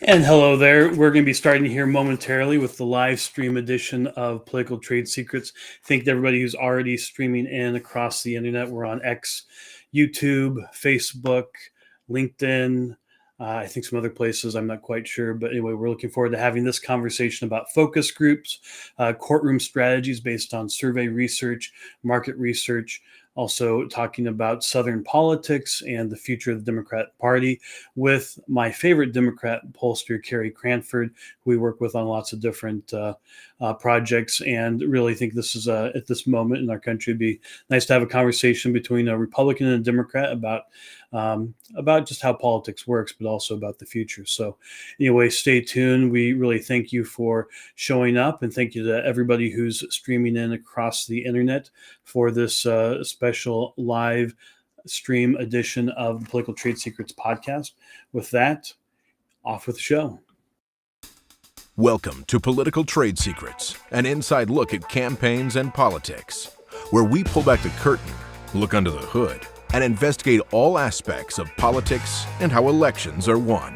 And hello there. We're going to be starting here momentarily with the live stream edition of Political Trade Secrets. Thank everybody who's already streaming in across the internet. We're on X, YouTube, Facebook, LinkedIn, I think some other places. I'm not quite sure. But anyway, we're looking forward to having this conversation about focus groups, courtroom strategies based on survey research, market research, also talking about Southern politics and the future of the Democrat Party with my favorite Democrat pollster, Carey Crantford, who we work with on lots of different projects, and really think this is at this moment in our country, it'd be nice to have a conversation between a Republican and a Democrat about just how politics works, but also about the future. So anyway, stay tuned. We really thank you for showing up, and thank you to everybody who's streaming in across the internet for this special live stream edition of the Political Trade Secrets podcast. With that, off with the show. Welcome to Political Trade Secrets, an inside look at campaigns and politics, where we pull back the curtain, look under the hood, and investigate all aspects of politics and how elections are won.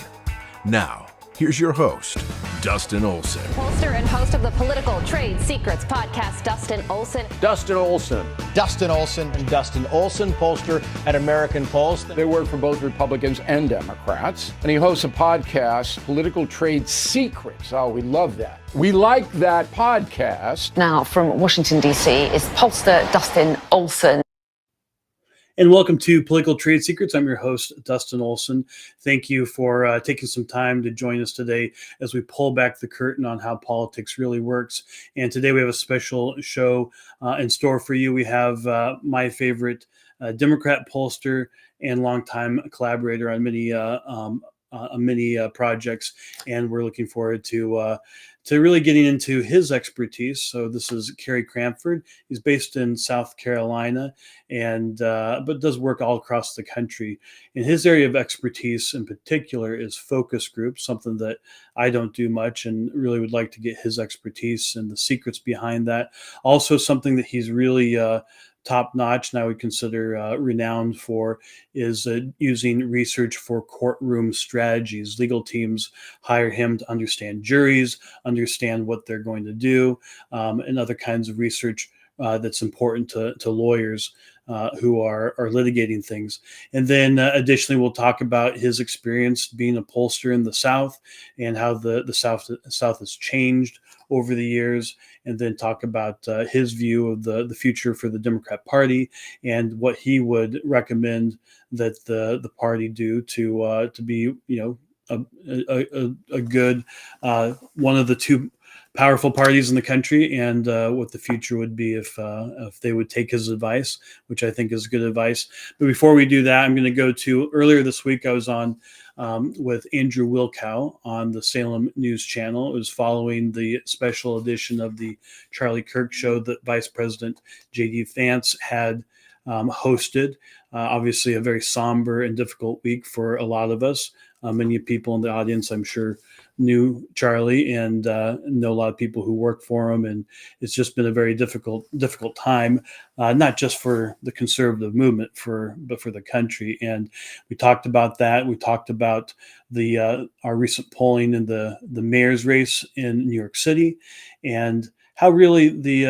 Now, here's your host, Dustin Olson. Pollster and host of the Political Trade Secrets podcast, Dustin Olson. Dustin Olson. Dustin Olson. And Dustin Olson, pollster at American Pulse. They work for both Republicans and Democrats. And he hosts a podcast, Political Trade Secrets. Oh, we love that. We like that podcast. Now, from Washington, D.C., is pollster Dustin Olson. And welcome to Political Trade Secrets. I'm your host, Dustin Olson. Thank you for taking some time to join us today as we pull back the curtain on how politics really works. And today we have a special show in store for you. We have my favorite Democrat pollster and longtime collaborator on many projects, and we're looking forward to really getting into his expertise. So this is Carey Crantford. He's based in South Carolina, and but does work all across the country. And his area of expertise in particular is focus groups, something that I don't do much, and really would like to get his expertise and the secrets behind that. Also, something that he's really top-notch, and I would consider renowned for, is using research for courtroom strategies. Legal teams hire him to understand juries, understand what they're going to do, and other kinds of research that's important to lawyers who are litigating things. And then additionally, we'll talk about his experience being a pollster in the South and how the South has changed over the years, and then talk about his view of the future for the Democrat Party and what he would recommend that the party do to be, a good one of the two powerful parties in the country, and what the future would be if they would take his advice, which I think is good advice. But before we do that, I'm going to go to earlier this week. I was on with Andrew Wilkow on the Salem News Channel. It was following the special edition of the Charlie Kirk show that Vice President J.D. Vance had hosted. Obviously, a very somber and difficult week for a lot of us. Many people in the audience, I'm sure, knew Charlie and know a lot of people who work for him, and it's just been a very difficult time, not just for the conservative movement, but for the country. And we talked about that. We talked about our recent polling in the mayor's race in New York City, and how really the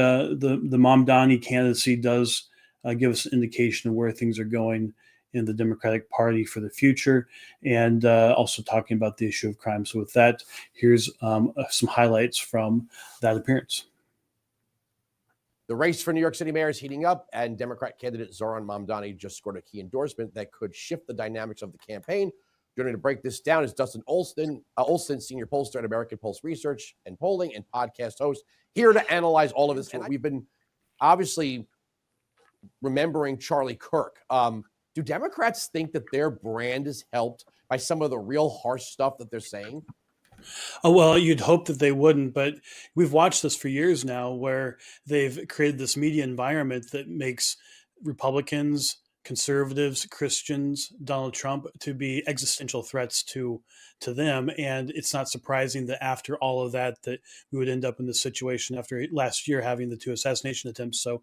Mamdani candidacy does give us an indication of where things are going in the Democratic Party for the future, and also talking about the issue of crime. So with that, here's some highlights from that appearance. The race for New York City mayor is heating up, and Democrat candidate Zohran Mamdani just scored a key endorsement that could shift the dynamics of the campaign. Joining to break this down is Dustin Olson, senior pollster at American Pulse Research and Polling and podcast host, here to analyze all of this. We've been obviously remembering Charlie Kirk. Do Democrats think that their brand is helped by some of the real harsh stuff that they're saying? Oh, well, you'd hope that they wouldn't, but we've watched this for years now, where they've created this media environment that makes Republicans, conservatives, Christians, Donald Trump to be existential threats to them. And it's not surprising that after all of that, that we would end up in this situation after last year having the 2 assassination attempts. So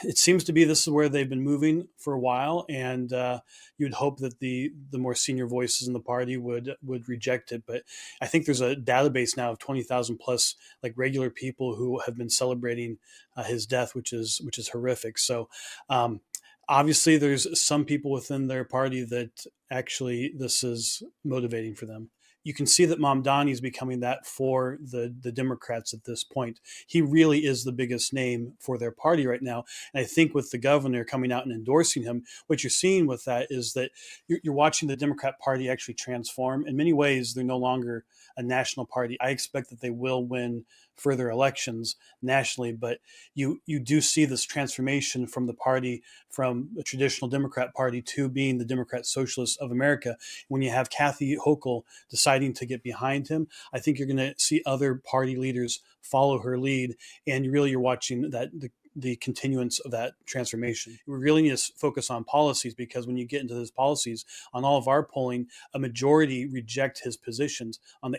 it seems to be this is where they've been moving for a while. And you'd hope that the more senior voices in the party would reject it. But I think there's a database now of 20,000 plus like regular people who have been celebrating his death, which is horrific. So obviously, there's some people within their party that actually this is motivating for them. You can see that Mamdani is becoming that for the Democrats at this point. He really is the biggest name for their party right now. And I think with the governor coming out and endorsing him, what you're seeing with that is that you're watching the Democrat Party actually transform. In many ways, they're no longer a national party. I expect that they will win further elections nationally, but you do see this transformation from the party, from a traditional Democrat party to being the Democrat Socialists of America. When you have Kathy Hochul deciding to get behind him, I think you're going to see other party leaders follow her lead, and really you're watching that the continuance of that transformation. We really need to focus on policies, because when you get into those policies, on all of our polling, a majority reject his positions on the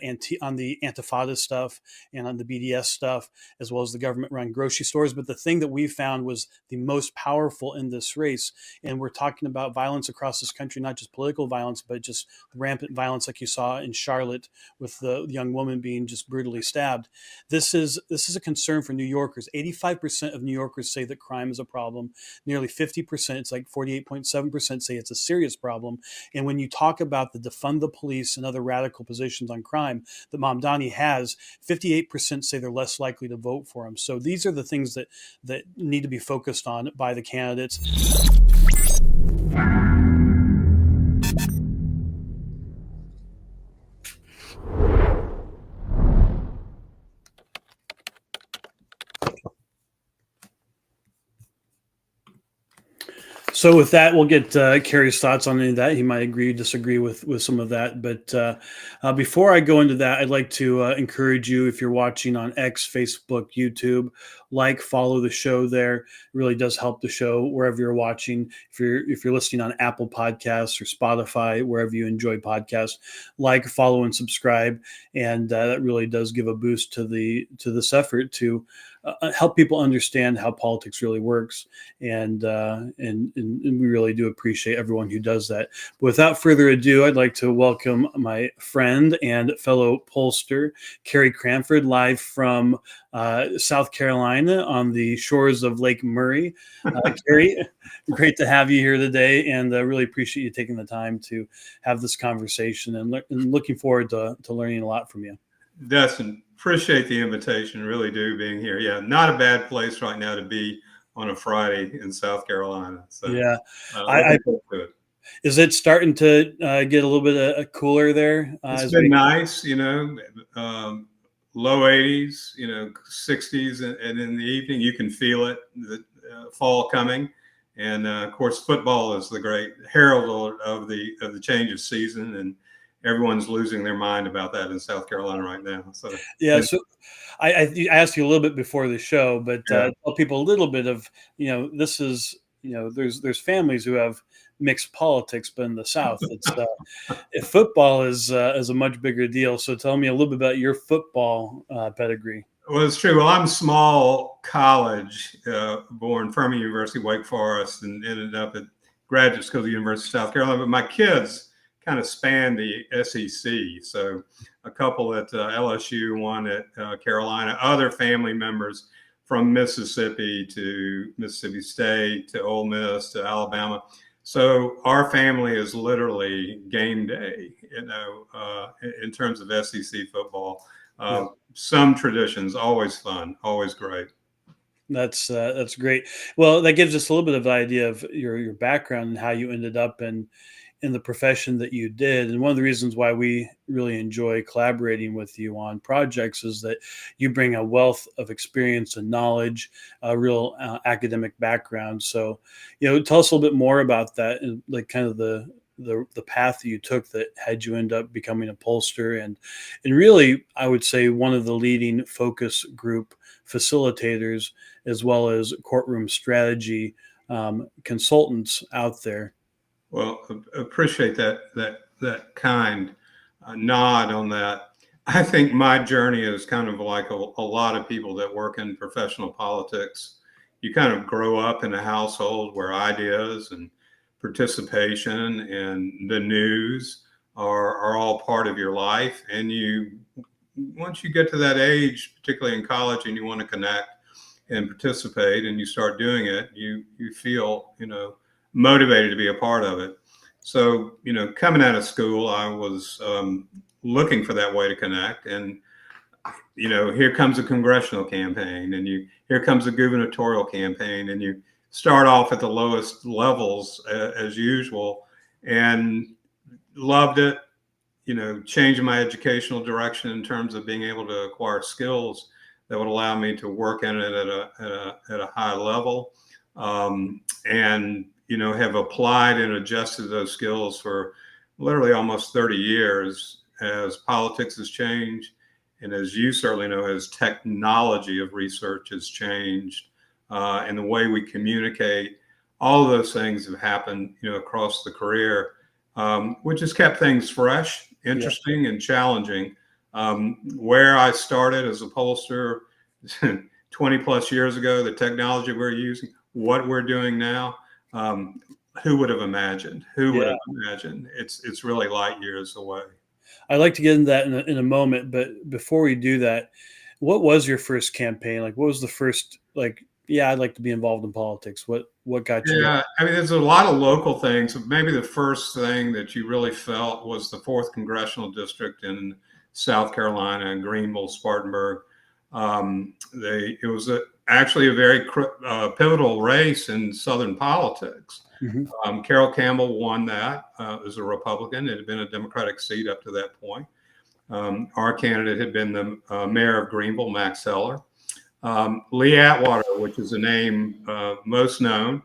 Antifada stuff and on the BDS stuff, as well as the government-run grocery stores. But the thing that we found was the most powerful in this race, and we're talking about violence across this country, not just political violence, but just rampant violence like you saw in Charlotte with the young woman being just brutally stabbed. This is a concern for New Yorkers. 85% of New Yorkers say that crime is a problem. Nearly 50%, it's like 48.7%, say it's a serious problem. And when you talk about the defund the police and other radical positions on crime that Mamdani has, 58% say they're less likely to vote for him. So these are the things that need to be focused on by the candidates. So with that, we'll get Carey's thoughts on any of that. He might agree, disagree with some of that. But before I go into that, I'd like to encourage you, if you're watching on X, Facebook, YouTube, follow the show there. It really does help the show wherever you're watching. If you're listening on Apple Podcasts or Spotify, wherever you enjoy podcasts, follow, and subscribe. And that really does give a boost to this effort to help people understand how politics really works, and we really do appreciate everyone who does that. But without further ado, I'd like to welcome my friend and fellow pollster, Carey Crantford, live from South Carolina on the shores of Lake Murray. Carey, great to have you here today, and really appreciate you taking the time to have this conversation, and looking forward to learning a lot from you. Dustin, appreciate the invitation. Really do, being here. Yeah, not a bad place right now to be on a Friday in South Carolina. So yeah, is it starting to get a little bit cooler there? It's been nice, low 80s, 60s, and in the evening you can feel it, the fall coming. And of course, football is the great herald of the change of season, and everyone's losing their mind about that in South Carolina right now. So yeah, so I asked you a little bit before the show, but tell people a little bit of, this is, there's families who have mixed politics, but in the South, it's football is a much bigger deal. So tell me a little bit about your football pedigree. Well, it's true. Well, I'm small college, born Furman University, Wake Forest, and ended up at graduate school at the University of South Carolina. But my kids kind of span the SEC. So a couple at LSU, one at Carolina, other family members from Mississippi to Mississippi State to Ole Miss to Alabama. So our family is literally game day, in terms of SEC football. Some traditions, always fun, always great. That's great. Well, that gives us a little bit of an idea of your background and how you ended up in the profession that you did. And one of the reasons why we really enjoy collaborating with you on projects is that you bring a wealth of experience and knowledge, a real academic background. So, tell us a little bit more about that, and kind of the path that you took that had you end up becoming a pollster, and really, I would say, one of the leading focus group facilitators, as well as Courtroom Strategy consultants out there. Well, appreciate that kind nod on that. I think my journey is kind of like a lot of people that work in professional politics. You kind of grow up in a household where ideas and participation and the news are all part of your life. And once you get to that age, particularly in college, and you want to connect and participate and you start doing it, you feel, motivated to be a part of it. So, coming out of school, I was looking for that way to connect. And, here comes a congressional campaign, and here comes a gubernatorial campaign, and you start off at the lowest levels as usual, and loved it, changing my educational direction in terms of being able to acquire skills that would allow me to work in it at a high level. And, have applied and adjusted those skills for literally almost 30 years as politics has changed. And as you certainly know, as technology of research has changed, and the way we communicate, all of those things have happened, across the career, which has kept things fresh, interesting, and challenging. Where I started as a pollster 20 plus years ago, the technology we're using, what we're doing now, who would have imagined? Who would have imagined? It's really light years away. I'd like to get into that in a moment, but before we do that, what was your first campaign? Like, what was the first, I'd like to be involved in politics. What got you? Yeah, I mean, there's a lot of local things. Maybe the first thing that you really felt was the 4th Congressional District in South Carolina, Greenville, Spartanburg. It was actually a very pivotal race in Southern politics. Mm-hmm. Carol Campbell won that as a Republican. It had been a Democratic seat up to that point. Our candidate had been the mayor of Greenville, Max Heller. Lee Atwater, which is the name most known,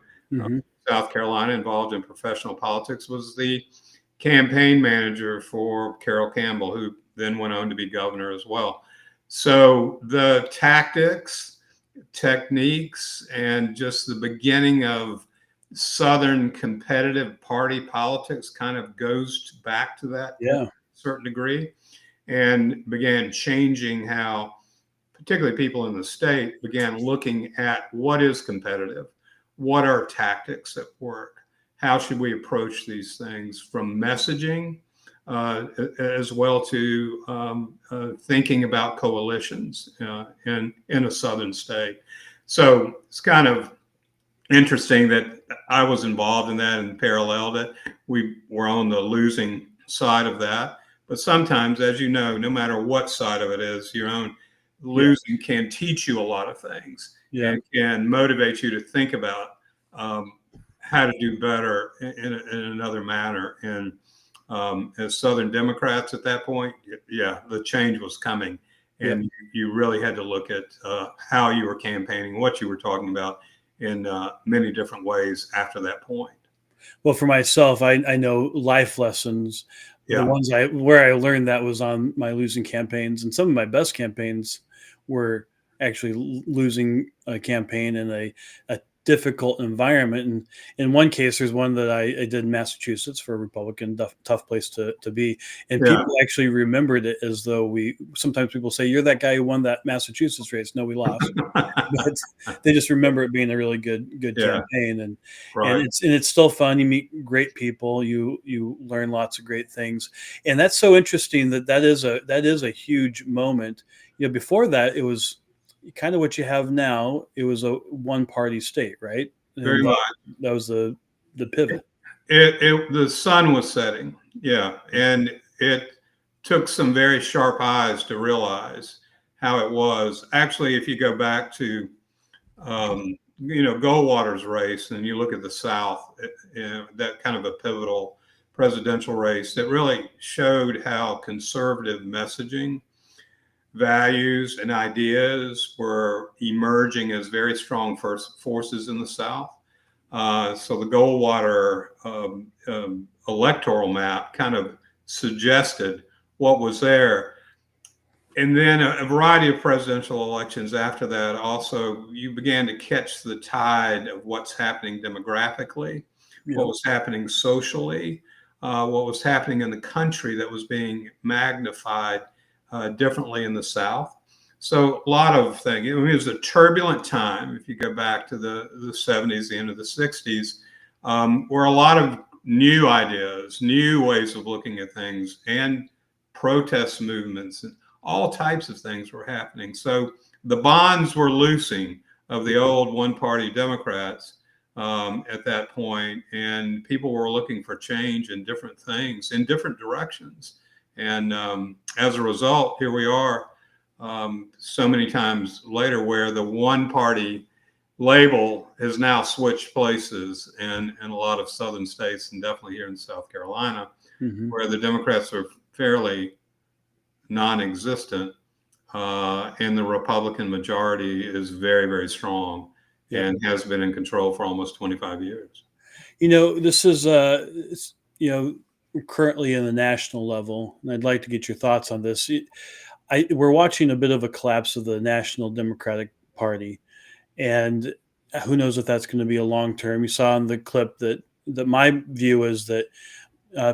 South Carolina, involved in professional politics, was the campaign manager for Carol Campbell, who then went on to be governor as well. So the tactics, techniques, and just the beginning of Southern competitive party politics kind of goes back to that to a certain degree, and began changing how particularly people in the state began looking at what is competitive, what are tactics at work, how should we approach these things, from messaging as well to thinking about coalitions in a southern state. So it's kind of interesting that I was involved in that and paralleled it. We were on the losing side of that. But sometimes, as you know, no matter what side of it is, your own losing can teach you a lot of things and can motivate you to think about how to do better in another manner. And as Southern Democrats at that point, the change was coming. And you really had to look at how you were campaigning, what you were talking about in many different ways after that point. Well, for myself, I know life lessons. The ones where I learned that was on my losing campaigns, and some of my best campaigns were actually losing a campaign in a difficult environment. And in one case, there's one that I did in Massachusetts for a Republican, tough place to be. And people actually remembered it as though sometimes people say, you're that guy who won that Massachusetts race. No, we lost. But they just remember it being a really good campaign. And it's still fun. You meet great people. You learn lots of great things. And that's so interesting that is a huge moment. Before that, it was kind of what you have now. It was a one-party state, right? Very much. That was the pivot. The sun was setting, and it took some very sharp eyes to realize how it was. Actually, if you go back to, Goldwater's race, and you look at the South, that kind of a pivotal presidential race that really showed how conservative messaging, values, and ideas were emerging as very strong forces in the South. So the Goldwater electoral map kind of suggested what was there. And then a variety of presidential elections after that. Also, you began to catch the tide of what's happening demographically, what was happening socially, what was happening in the country that was being magnified differently in the South. So a lot of things. I mean, it was a turbulent time. If you go back to the 70s, the end of the 60s, where a lot of new ideas, new ways of looking at things, and protest movements and all types of things were happening. So the bonds were loosing of the old one-party Democrats at that point, and people were looking for change in different things, in different directions. And as a result, here we are so many times later, where the one-party label has now switched places in a lot of southern states, and definitely here in South Carolina, where the Democrats are fairly non-existent, and the Republican majority is very, very strong and has been in control for almost 25 years. This is, currently in the national level, and I'd like to get your thoughts on this. We're watching a bit of a collapse of the National Democratic Party, and who knows if that's going to be a long term. You saw in the clip that my view is that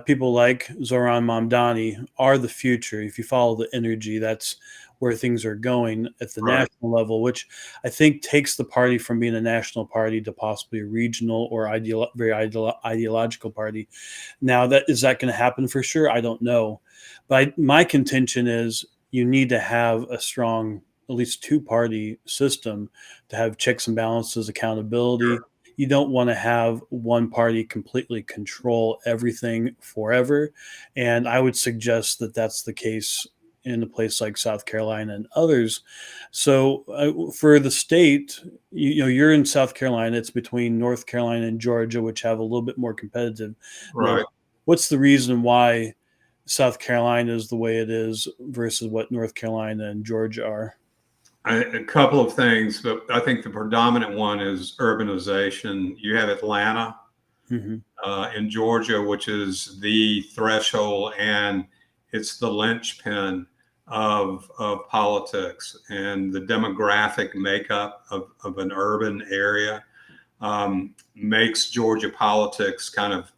people like Zoran Mamdani are the future. If you follow the energy, that's where things are going at the national level, which I think takes the party from being a national party to possibly a regional or very ideological party. Now, is that going to happen for sure? I don't know. But my contention is you need to have a strong, at least two-party system to have checks and balances, accountability. You don't want to have one party completely control everything forever. And I would suggest that that's the case in a place like South Carolina and others. So for the state, you're in South Carolina. It's between North Carolina and Georgia, which have a little bit more competitive. Right. What's the reason why South Carolina is the way it is versus what North Carolina and Georgia are? A couple of things, but I think the predominant one is urbanization. You have Atlanta in Georgia, which is the threshold, and it's the linchpin of politics, and the demographic makeup of an urban area makes Georgia politics kind of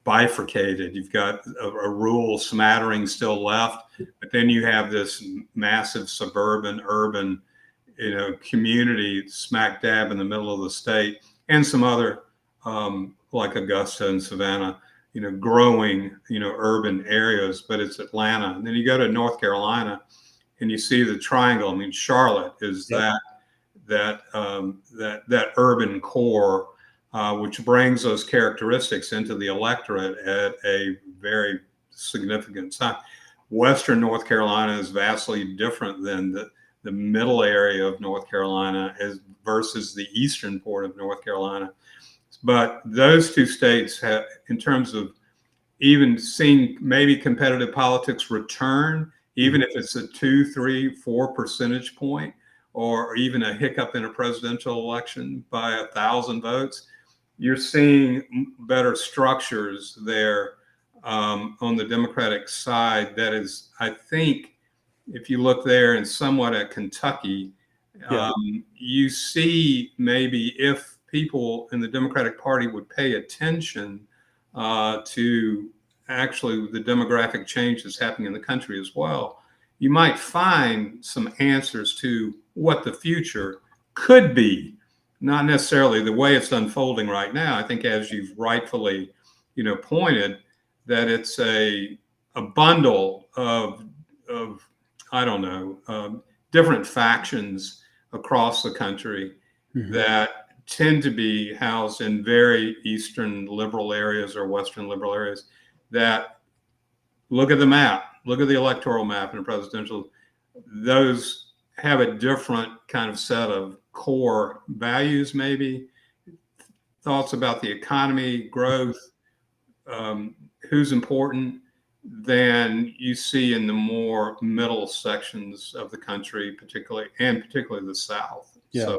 bifurcated. You've got a rural smattering still left, but then you have this massive suburban urban community smack dab in the middle of the state, and some other like Augusta and Savannah, growing urban areas. But it's Atlanta. And then you go to North Carolina and you see the triangle. I mean, Charlotte is that urban core, which brings those characteristics into the electorate at a very significant time. Western North Carolina is vastly different than the middle area of North Carolina versus the eastern part of North Carolina. But those two states have, in terms of even seeing maybe competitive politics return, even if it's a 2, 3, 4 percentage point, or even a hiccup in a presidential election by 1,000 votes, you're seeing better structures there on the Democratic side. That is, I think, if you look there and somewhat at Kentucky, you see maybe if people in the Democratic Party would pay attention to actually the demographic change that's happening in the country as well, you might find some answers to what the future could be. Not necessarily the way it's unfolding right now. I think, as you've rightfully, pointed, that it's a bundle of I don't know, different factions across the country that tend to be housed in very Eastern liberal areas or Western liberal areas that look at the map, look at the electoral map in a presidential, those have a different kind of set of core values, maybe thoughts about the economy, growth, who's important, than you see in the more middle sections of the country, particularly the South. Yeah. So,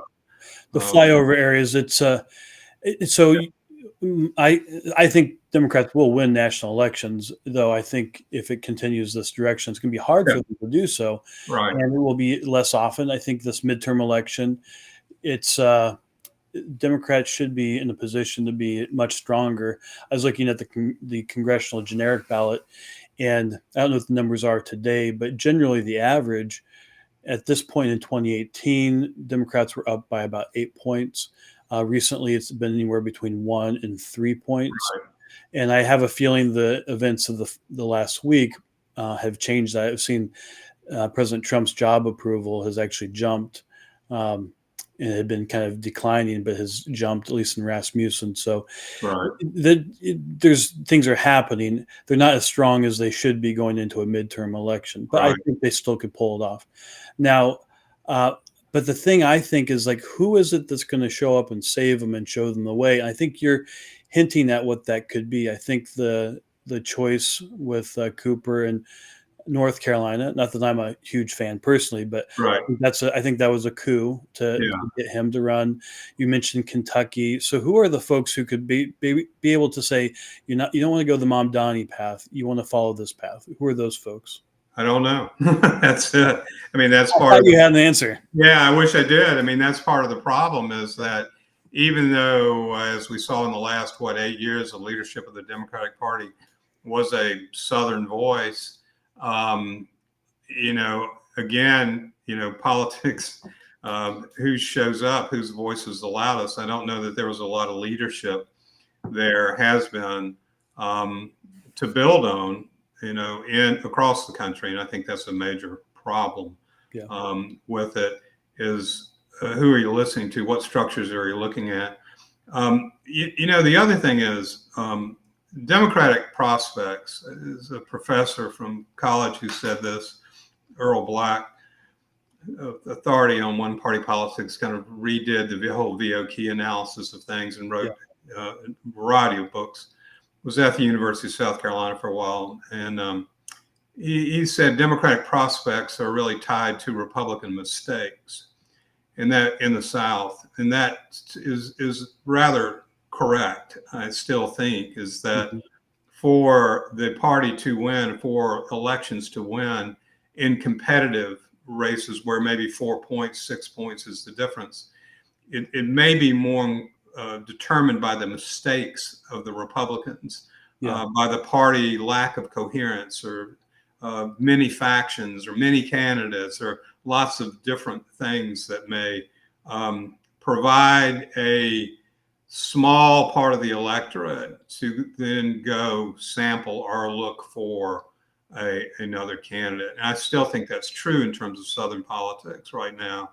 the flyover areas. It's so I think Democrats will win national elections, though I think if it continues this direction, it's going to be hard Yeah. for them to do so, Right. and it will be less often. I think this midterm election, it's Democrats should be in a position to be much stronger. I was looking at the congressional generic ballot, and I don't know what the numbers are today, but generally the average at this point in 2018, Democrats were up by about 8 points. Recently, it's been anywhere between 1 and 3 points. Right. And I have a feeling the events of the last week have changed that. I've seen President Trump's job approval has actually jumped. And had been kind of declining, but has jumped, at least in Rasmussen. So Right. there's things are happening. They're not as strong as they should be going into a midterm election, but I Right. think they still could pull it off. Now, but the thing I think is like, who is it that's going to show up and save them and show them the way? I think you're hinting at what that could be. I think the choice with Cooper and North Carolina, not that I'm a huge fan personally, but Right. I think that was a coup to Yeah. get him to run. You mentioned Kentucky. So who are the folks who could be able to say, you don't want to go the Mamdani path, you want to follow this path? Who are those folks? I don't know. That's it. I mean, that's I part thought of you had an answer. Yeah, I wish I did. I mean, that's part of the problem is that even though, as we saw in the last, 8 years, the leadership of the Democratic Party was a Southern voice, again, politics, who shows up, whose voice is the loudest. I don't know that there was a lot of leadership there has been to build on, across the country. And I think that's a major problem with it is who are you listening to? What structures are you looking at? The other thing is Democratic prospects. Is a professor from college who said this, Earl Black, authority on one-party politics, kind of redid the whole VOK analysis of things and wrote a variety of books. Was at the University of South Carolina for a while, and he said Democratic prospects are really tied to Republican mistakes, and that in the South, and that is rather correct. I still think is that for the party to win, for elections to win in competitive races where maybe 4 points, 6 points is the difference, it may be more determined by the mistakes of the Republicans, by the party lack of coherence, or many factions, or many candidates, or lots of different things that may provide a small part of the electorate to then go sample or look for another candidate. And I still think that's true in terms of Southern politics right now,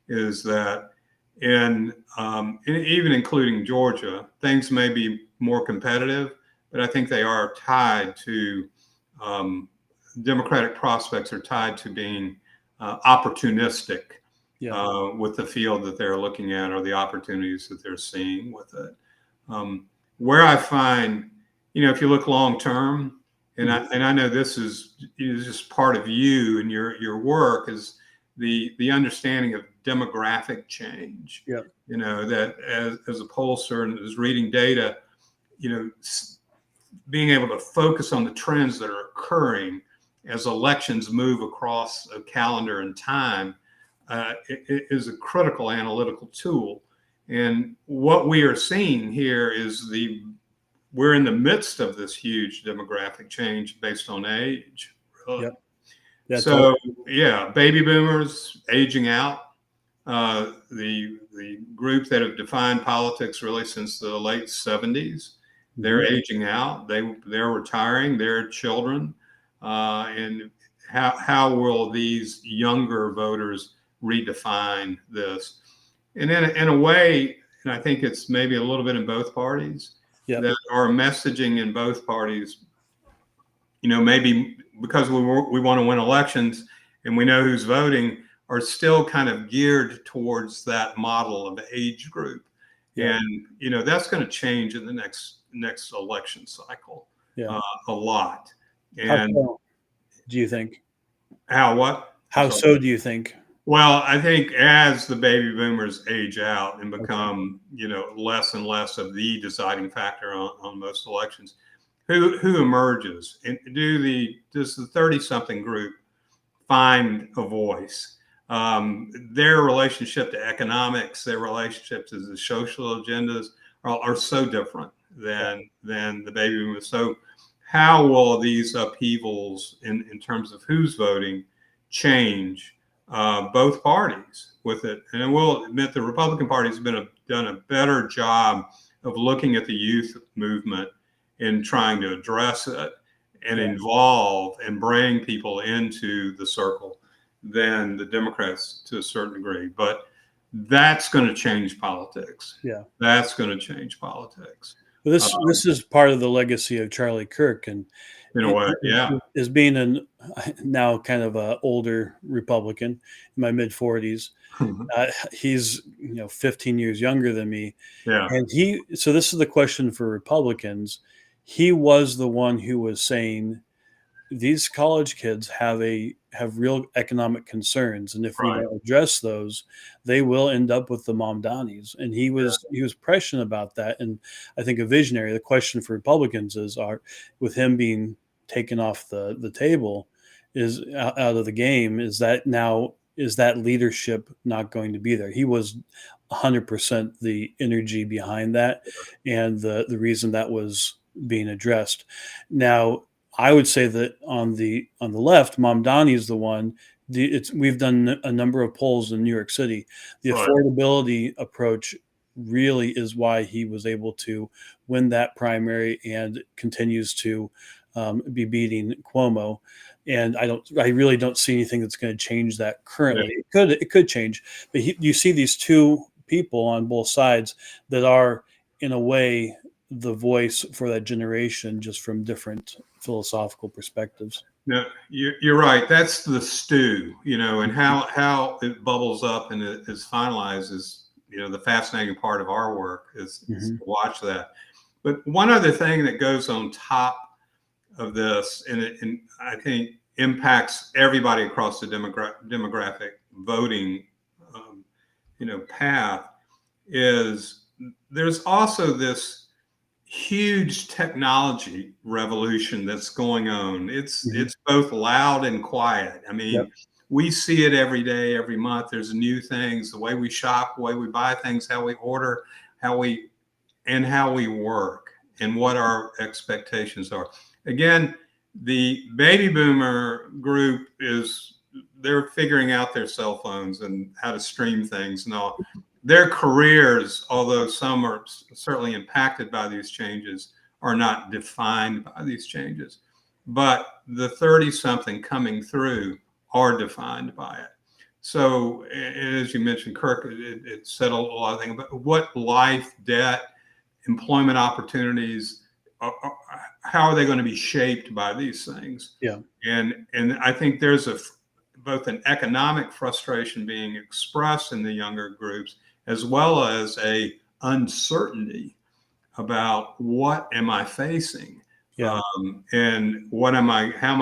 is that in even including Georgia, things may be more competitive, but I think they are tied to Democratic prospects are tied to being opportunistic with the field that they're looking at, or the opportunities that they're seeing with it. Where I find, if you look long term, and I know this is just part of you and your work, is the understanding of demographic change. That as a pollster and as reading data, being able to focus on the trends that are occurring as elections move across a calendar and time, it is a critical analytical tool. And what we are seeing here is we're in the midst of this huge demographic change based on age. Really. So baby boomers aging out, the group that have defined politics really since the late 70s, they're aging out. They're retiring. Their children, and how will these younger voters redefine this? And in a way, and I think it's maybe a little bit in both parties, that our messaging in both parties, maybe because we want to win elections and we know who's voting, are still kind of geared towards that model of age group. And that's going to change in the next election cycle a lot. And how so, do you think? How what? How so do you think? Well, I think as the baby boomers age out and become, less and less of the deciding factor on most elections, who emerges, and does the 30-something group find a voice? Their relationship to economics, their relationship to the social agendas are so different than the baby boomers. So how will these upheavals in terms of who's voting change both parties with it? And I will admit the Republican Party has done a better job of looking at the youth movement in trying to address it and involve and bring people into the circle than the Democrats to a certain degree. But that's going to change politics. Yeah. That's going to change politics. This is part of the legacy of Charlie Kirk, and in a way, yeah, as being now kind of a older Republican in my mid 40s. He's 15 years younger than me, and so this is the question for Republicans. He was the one who was saying these college kids have real economic concerns, and if we don't address those, they will end up with the Mamdanis. And he was prescient about that, and I think a visionary. The question for Republicans with him being taken off the table, is out of the game, is that leadership not going to be there? He was 100% the energy behind that, and the reason that was being addressed. Now, I would say that on the left, Mamdani is the one. We've done a number of polls in New York City. The affordability approach really is why he was able to win that primary and continues to be beating Cuomo. And I really don't see anything that's going to change that currently. It could change, but you see these two people on both sides that are, in a way, the voice for that generation, just from different philosophical perspectives. No, you're right. That's the stew, and how it bubbles up and it is finalized is, the fascinating part of our work is to watch that. But one other thing that goes on top of this, and I think impacts everybody across the demographic voting, path, is there's also this huge technology revolution that's going on. It's both loud and quiet. I mean, we see it every day, every month. There's new things, the way we shop, the way we buy things, how we order, how we work, and what our expectations are. Again, the baby boomer group they're figuring out their cell phones and how to stream things and all. Their careers, although some are certainly impacted by these changes, are not defined by these changes. But the 30-something coming through are defined by it. So, as you mentioned, Kirk, it said a lot of things about what life, debt, employment opportunities, how are they going to be shaped by these things? Yeah. And I think there's both an economic frustration being expressed in the younger groups, as well as a uncertainty about what am I facing, and how am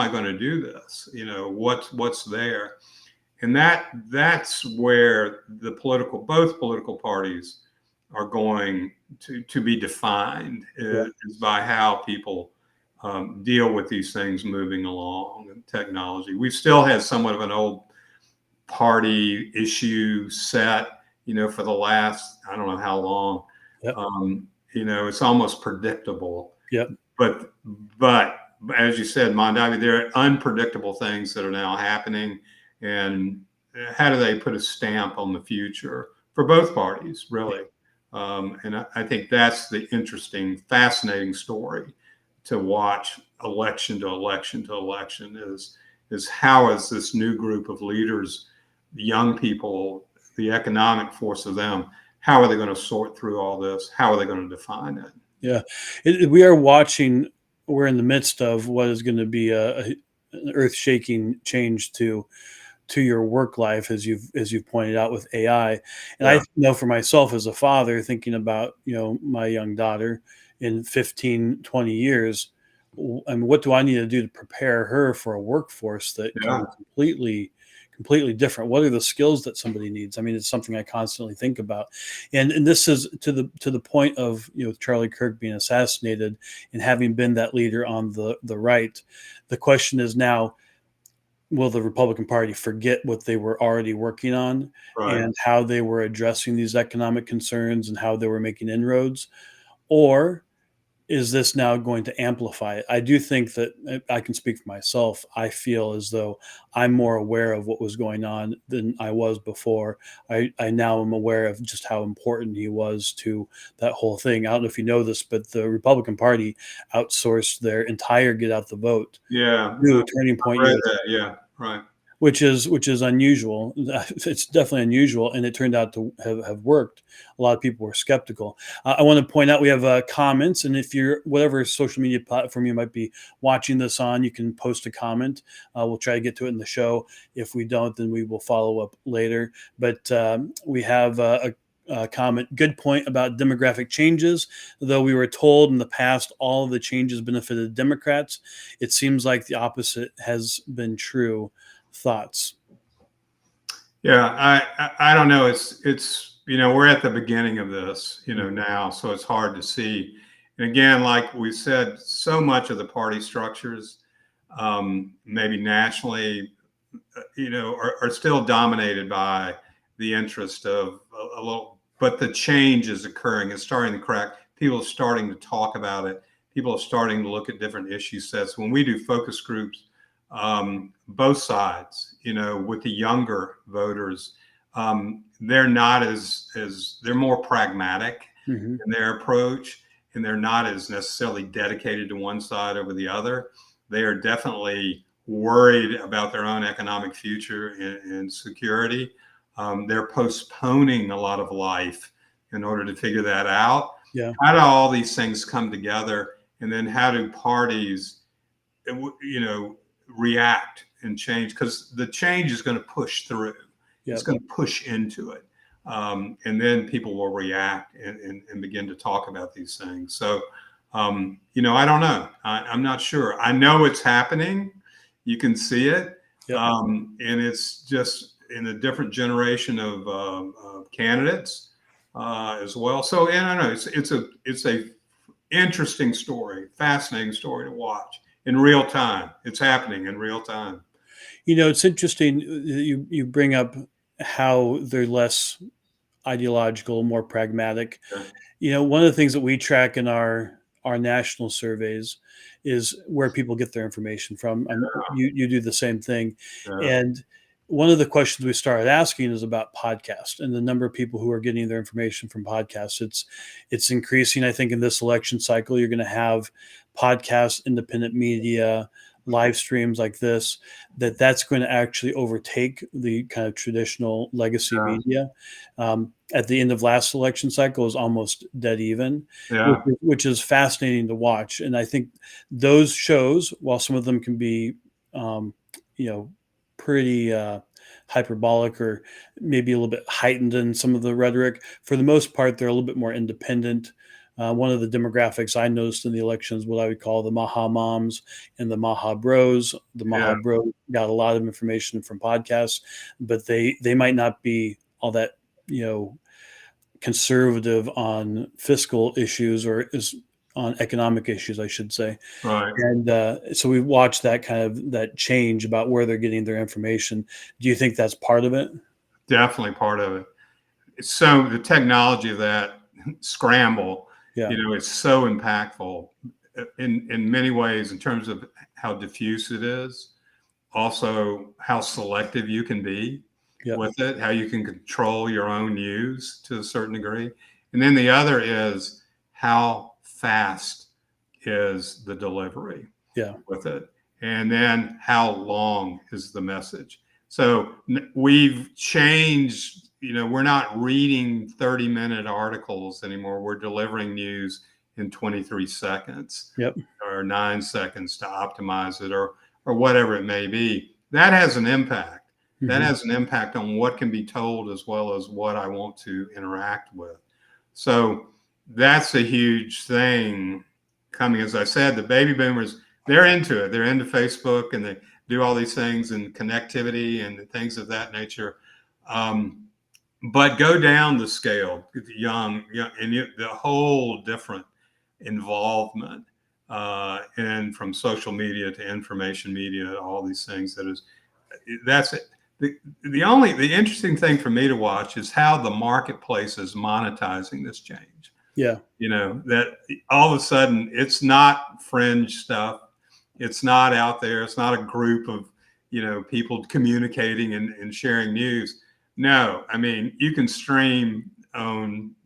I going to do this? What's there, and that's where both political parties are going to be defined is by how people deal with these things moving along in technology. We've still had somewhat of an old party issue set, for the last, I don't know how long. It's almost predictable. But as you said, Mondavi, there are unpredictable things that are now happening. And how do they put a stamp on the future for both parties, really? And I think that's the interesting, fascinating story to watch election to election to election is how is this new group of leaders, the young people, the economic force of them, how are they going to sort through all this? How are they going to define it? Yeah, we're in the midst of what is going to be an earth-shaking change to your work life, as you've pointed out with AI. And I know for myself as a father, thinking about, my young daughter in 15, 20 years, and what do I need to do to prepare her for a workforce that can completely completely different. What are the skills that somebody needs? I mean, it's something I constantly think about. And this is to the point of, Charlie Kirk being assassinated and having been that leader on the right. The question is now, will the Republican Party forget what they were already working on Right. and how they were addressing these economic concerns and how they were making inroads? Or is this now going to amplify it? I do think that I can speak for myself. I feel as though I'm more aware of what was going on than I was before. I now am aware of just how important he was to that whole thing. I don't know if you know this, but the Republican Party outsourced their entire get out the vote Yeah. to Turning Point I read USA, that. Yeah. Right. which is unusual. It's definitely unusual, and it turned out to have worked. A lot of people were skeptical. I want to point out we have comments, and if you're whatever social media platform you might be watching this on, you can post a comment. We'll try to get to it in the show. If we don't, then we will follow up later. But we have a comment. Good point about demographic changes. Though we were told in the past all of the changes benefited Democrats, it seems like the opposite has been true. Thoughts? Yeah, I don't know. It's we're at the beginning of this now, so it's hard to see. And again, like we said, so much of the party structures, maybe nationally, are still dominated by the interest of a little. But the change is occurring. It's starting to crack. People are starting to talk about it. People are starting to look at different issue sets. When we do focus groups, both sides, with the younger voters, they're not they're more pragmatic in their approach, and they're not as necessarily dedicated to one side over the other. They are definitely worried about their own economic future and security. They're postponing a lot of life in order to figure that out. Yeah. How do all these things come together? And then how do parties, react and change? Because the change is going to push through. Yep. It's going to push into it. And then people will react and begin to talk about these things. So, I don't know. I'm not sure. I know it's happening. You can see it. Yep. And it's just in a different generation of candidates as well. So, and I know it's a interesting story, fascinating story to watch in real time. It's happening in real time. It's interesting you bring up how they're less ideological, more pragmatic. Yeah. One of the things that we track in our national surveys is where people get their information from. You do the same thing. Yeah. And one of the questions we started asking is about podcasts and the number of people who are getting their information from podcasts. It's increasing. I think in this election cycle, you're going to have podcasts, independent media, live streams like this, that's going to actually overtake the kind of traditional legacy media. At the end of last election cycle, is almost dead even, which is fascinating to watch. And I think those shows, while some of them can be, pretty hyperbolic or maybe a little bit heightened in some of the rhetoric, for the most part, they're a little bit more independent. One of the demographics I noticed in the elections, what I would call the Maha Moms and the Maha Bros. The Maha Bros got a lot of information from podcasts, but they might not be all that, conservative on fiscal issues or on economic issues, I should say. Right. And so we watched that kind of that change about where they're getting their information. Do you think that's part of it? Definitely part of it. So the technology of that scramble, it's so impactful in many ways in terms of how diffuse it is, also how selective you can be with it, how you can control your own news to a certain degree. And then the other is how fast is the delivery with it. And then how long is the message. So we've changed, we're not reading 30-minute articles anymore. We're delivering news in 23 seconds or 9 seconds to optimize it or whatever it may be. That has an impact. That has an impact on what can be told as well as what I want to interact with. So that's a huge thing coming. As I said, the baby boomers, they're into it. They're into Facebook and do all these things and connectivity and things of that nature. But go down the scale, young, and the whole different involvement, and from social media to information media, all these things. That's it. The interesting thing for me to watch is how the marketplace is monetizing this change. Yeah. That all of a sudden it's not fringe stuff. It's not out there. It's not a group of, people communicating and sharing news. No, I mean, you can stream on,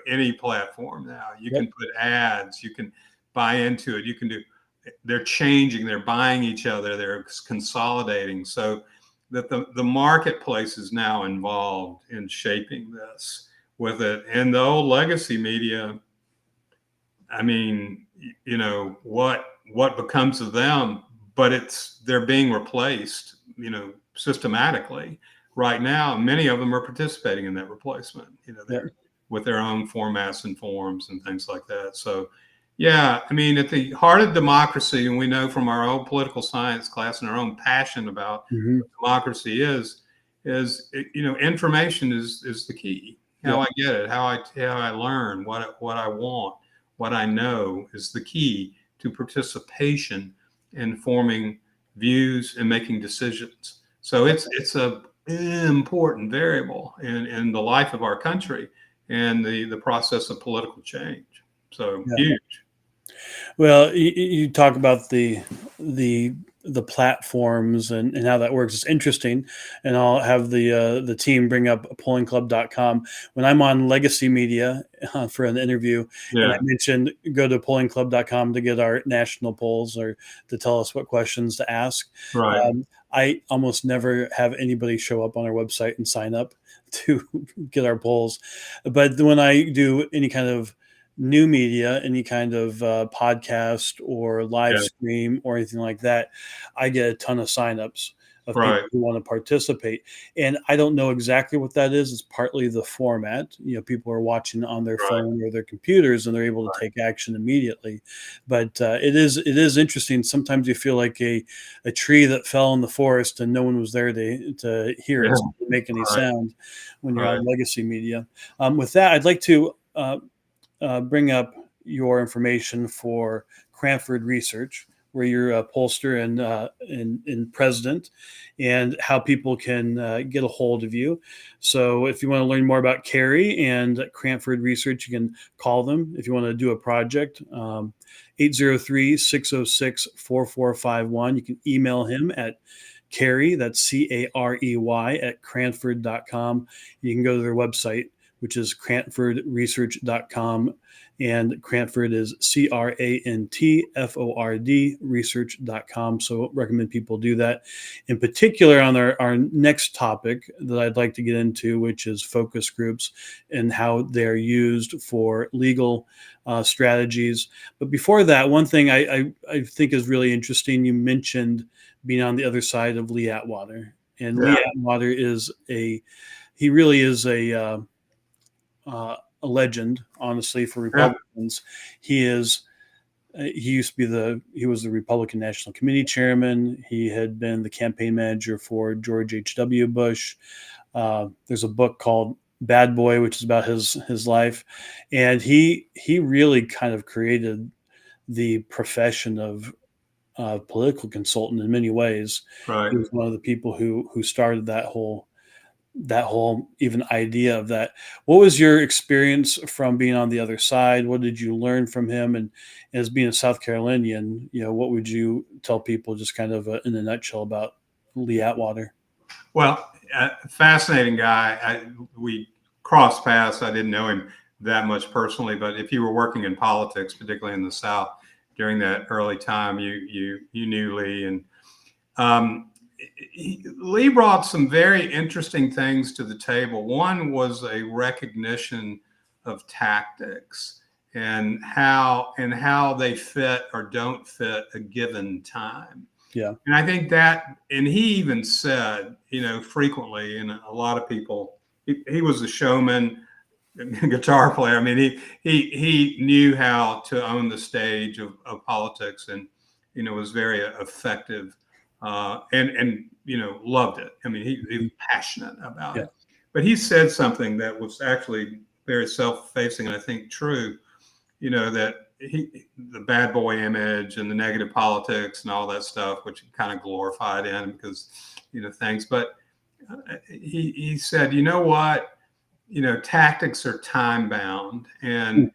any platform now. You can put ads, you can buy into it. They're changing, they're buying each other, they're consolidating. So that the marketplace is now involved in shaping this with it. And the old legacy media, I mean, what becomes of them, but they're being replaced, systematically right now. Many of them are participating in that replacement, with their own formats and forms and things like that. So, yeah, I mean, at the heart of democracy, and we know from our own political science class and our own passion about what democracy is information is the key. How I get it, how I learn, what I want, what I know is the key to participation in forming views and making decisions. So it's a important variable in the life of our country and the process of political change. So huge. Well, you talk about the platforms and how that works. It's interesting, and I'll have the team bring up pollingclub.com. When I'm on legacy media for an interview, and I mentioned go to pollingclub.com to get our national polls or to tell us what questions to ask. Right. I almost never have anybody show up on our website and sign up to get our polls. But when I do any kind of new media, any kind of podcast or live stream or anything like that, I get a ton of signups of people who want to participate. And I don't know exactly what that is. It's partly the format. People are watching on their phone or their computers and they're able to take action immediately. But it is interesting. Sometimes you feel like a tree that fell in the forest and no one was there to hear it, to make any sound when you're on legacy media. With that, I'd like to bring up your information for Crantford Research, where you're a pollster and president, and how people can get a hold of you. So if you want to learn more about Carey and Crantford Research, you can call them if you want to do a project, 803-606-4451. You can email him at Carey, that's Carey, at Crantford.com. You can go to their website, which is CrantfordResearch.com. And Crantford is CRANTFORD research.com. So recommend people do that. In particular, on our next topic that I'd like to get into, which is focus groups and how they're used for legal strategies. But before that, one thing I think is really interesting, you mentioned being on the other side of Lee Atwater. And Lee Atwater he really is a legend, honestly, for Republicans. He was the Republican National Committee chairman. He had been the campaign manager for George H.W. Bush. There's a book called Bad Boy, which is about his life. And he really kind of created the profession of political consultant in many ways. He was one of the people who started that whole even idea of that. What was your experience from being on the other side? What did you learn from him? And as being a South Carolinian, what would you tell people just kind of in a nutshell about Lee Atwater? Well, fascinating guy. We crossed paths. I didn't know him that much personally, but if you were working in politics, particularly in the South during that early time, you knew Lee. And Lee brought some very interesting things to the table. One was a recognition of tactics and how they fit or don't fit a given time. Yeah. And I think that, and he even said, frequently, and a lot of people, he was a showman, guitar player. I mean, he knew how to own the stage of politics and, was very effective and loved it. I mean, he was passionate about it. But he said something that was actually very self-effacing and I think true. That the bad boy image and the negative politics and all that stuff, which he kind of glorified in because things. But he said, you know what, tactics are time bound and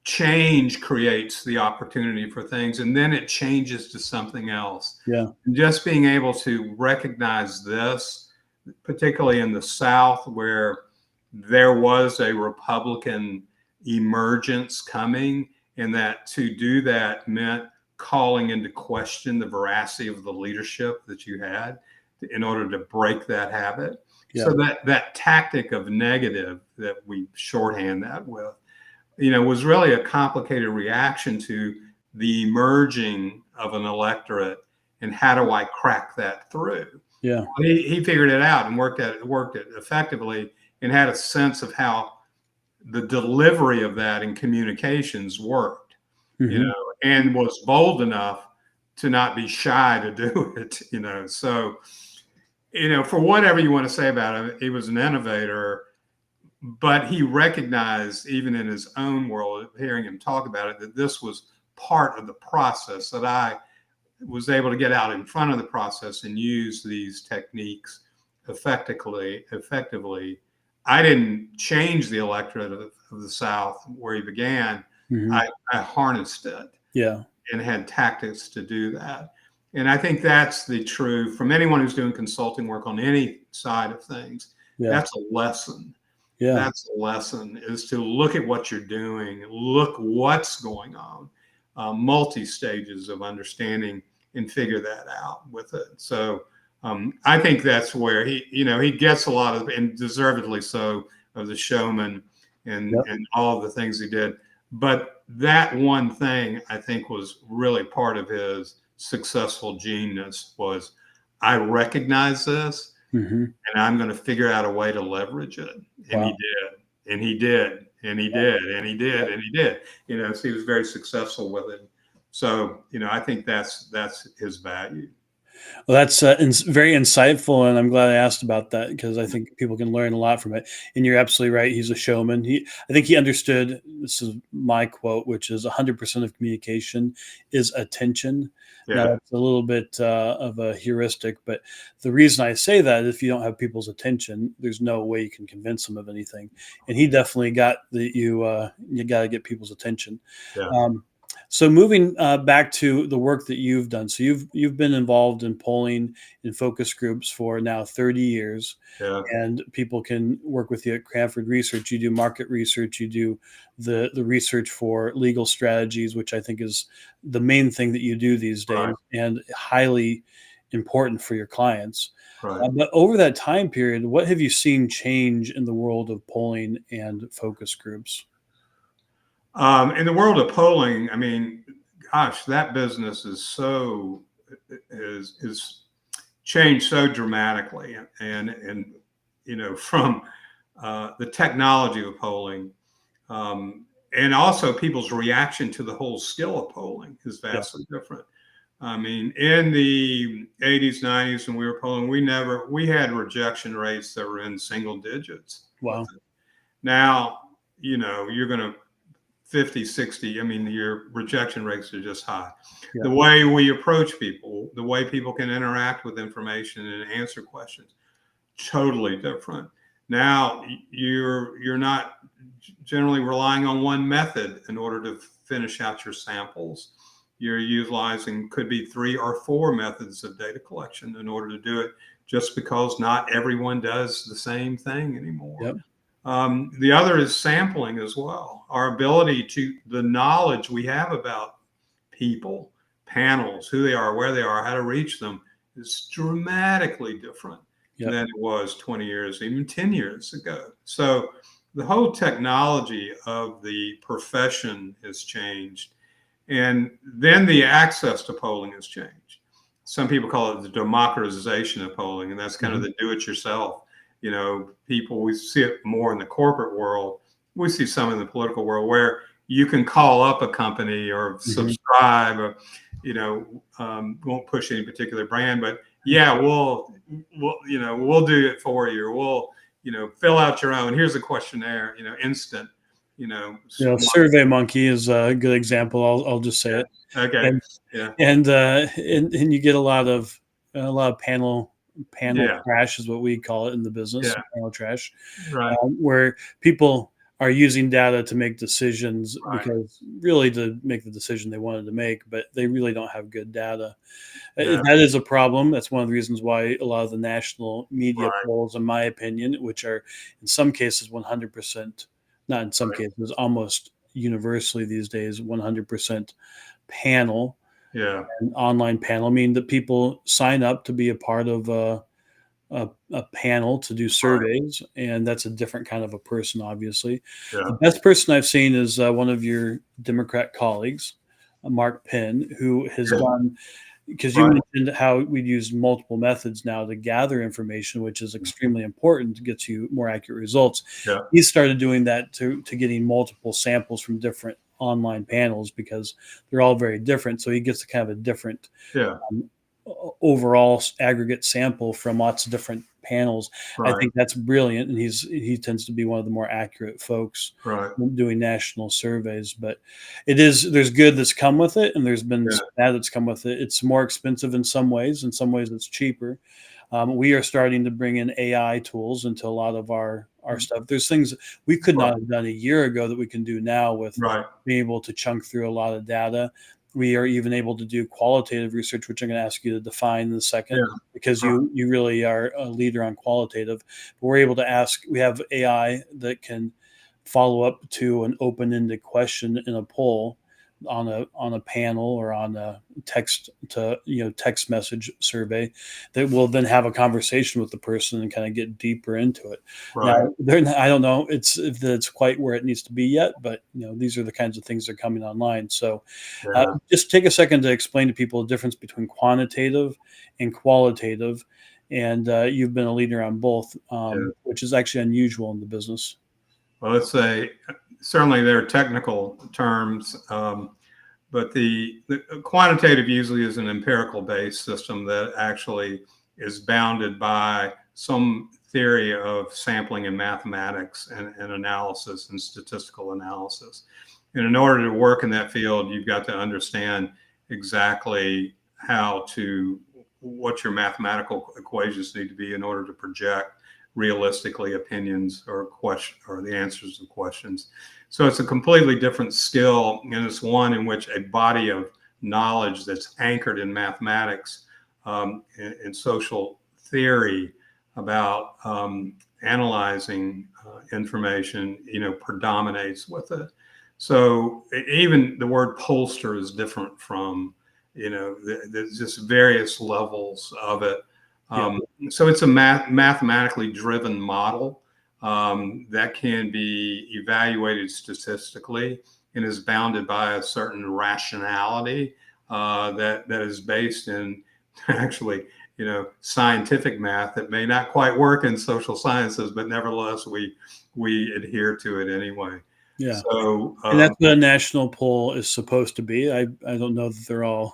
change creates the opportunity for things, and then it changes to something else. And just being able to recognize this, particularly in the South, where there was a Republican emergence coming, and that to do that meant calling into question the veracity of the leadership that you had in order to break that habit. So that tactic of negative that we shorthand that with, was really a complicated reaction to the emerging of an electorate and how do I crack that through? He figured it out and worked it effectively and had a sense of how the delivery of that in communications worked, and was bold enough to not be shy to do it, So, for whatever you want to say about him, he was an innovator, but he recognized, even in his own world, hearing him talk about it, that this was part of the process, that I was able to get out in front of the process and use these techniques effectively. I didn't change the electorate of the South where he began. I harnessed it and had tactics to do that. And I think that's the true, from anyone who's doing consulting work on any side of things, that's a lesson. That's a lesson, is to look at what you're doing, look what's going on, multi-stages of understanding and figure that out with it. So I think that's where he gets a lot of, and deservedly so, of the showman and all of the things he did. But that one thing I think was really part of his successful genius was, I recognize this and I'm going to figure out a way to leverage it. And he did, and he did, and he did, and he did, and he did. So he was very successful with it. So, I think that's his value. Well, that's very insightful, and I'm glad I asked about that because I think people can learn a lot from it. And you're absolutely right; he's a showman. I think he understood. This is my quote, which is 100% of communication is attention. Now, that's a little bit of a heuristic, but the reason I say that is if you don't have people's attention, there's no way you can convince them of anything. And he definitely got that you got to get people's attention. So moving back to the work that you've done. So you've been involved in polling in focus groups for now 30 years. And people can work with you at Crantford Research. You do market research. You do the research for legal strategies, which I think is the main thing that you do these days and highly important for your clients. But over that time period, what have you seen change in the world of polling and focus groups? In the world of polling, I mean, gosh, that business is changed so dramatically, and from the technology of polling, and also people's reaction to the whole skill of polling is vastly different. I mean, in the 80s, 90s, when we were polling, we had rejection rates that were in single digits. Now, you're going to 50, 60, I mean, your rejection rates are just high. The way we approach people, the way people can interact with information and answer questions, totally different. Now, you're not generally relying on one method in order to finish out your samples. You're utilizing, could be 3 or 4 methods of data collection in order to do it, just because not everyone does the same thing anymore. The other is sampling as well. Our ability to, the knowledge we have about people, panels, who they are, where they are, how to reach them is dramatically different than it was 20 years, even 10 years ago. So the whole technology of the profession has changed. And then the access to polling has changed. Some people call it the democratization of polling, and that's kind of the do-it-yourself. People, we see it more in the corporate world. We see some in the political world where you can call up a company or subscribe won't push any particular brand, but yeah, we'll do it for you, or we'll fill out your own. Here's a questionnaire, instant, Survey Monkey is a good example. I'll just say it. Okay. And, Yeah. And you get a lot of panel trash is what we call it in the business. Yeah. Panel trash, Right. where people are using data to make decisions Right. because really to make the decision they wanted to make, but they really don't have good data. Yeah. That is a problem. That's one of the reasons why a lot of the national media Right. polls, in my opinion, which are in some cases 100%, not in some Right. cases, almost universally these days, 100% panel, Yeah. an online panel, mean that people sign up to be a part of a panel to do surveys, and that's a different kind of a person, obviously. Yeah. The best person I've seen is one of your Democrat colleagues, Mark Penn, who has done, because you mentioned how we'd use multiple methods now to gather information, which is extremely important to get you more accurate results. Yeah. He started doing that to getting multiple samples from different online panels because they're all very different. So he gets kind of a different overall aggregate sample from lots of different panels. Right. I think that's brilliant, and he tends to be one of the more accurate folks doing national surveys. But there's good that's come with it, and there's been bad that's come with it. It's more expensive in some ways it's cheaper. We are starting to bring in AI tools into a lot of our stuff. There's things we could not have done a year ago that we can do now with being able to chunk through a lot of data. We are even able to do qualitative research, which I'm going to ask you to define in a second, because you really are a leader on qualitative. But we're able to we have AI that can follow up to an open-ended question in a poll on a panel or on a text message survey that will then have a conversation with the person and kind of get deeper into it. Now, I don't know if it's quite where it needs to be yet, but these are the kinds of things that are coming online. So just take a second to explain to people the difference between quantitative and qualitative. And you've been a leader on both, which is actually unusual in the business. Well, let's say certainly there are technical terms, but the quantitative usually is an empirical based system that actually is bounded by some theory of sampling in mathematics and analysis and statistical analysis. And in order to work in that field, you've got to understand exactly what your mathematical equations need to be in order to project realistically opinions or the answers to questions. So it's a completely different skill, and it's one in which a body of knowledge that's anchored in mathematics and social theory about analyzing information, predominates with it. So even the word pollster is different from, there's just various levels of it. So it's a mathematically driven model that can be evaluated statistically and is bounded by a certain rationality that is based in actually, scientific math that may not quite work in social sciences, but nevertheless we adhere to it anyway. Yeah. So and that's what a national poll is supposed to be. I don't know that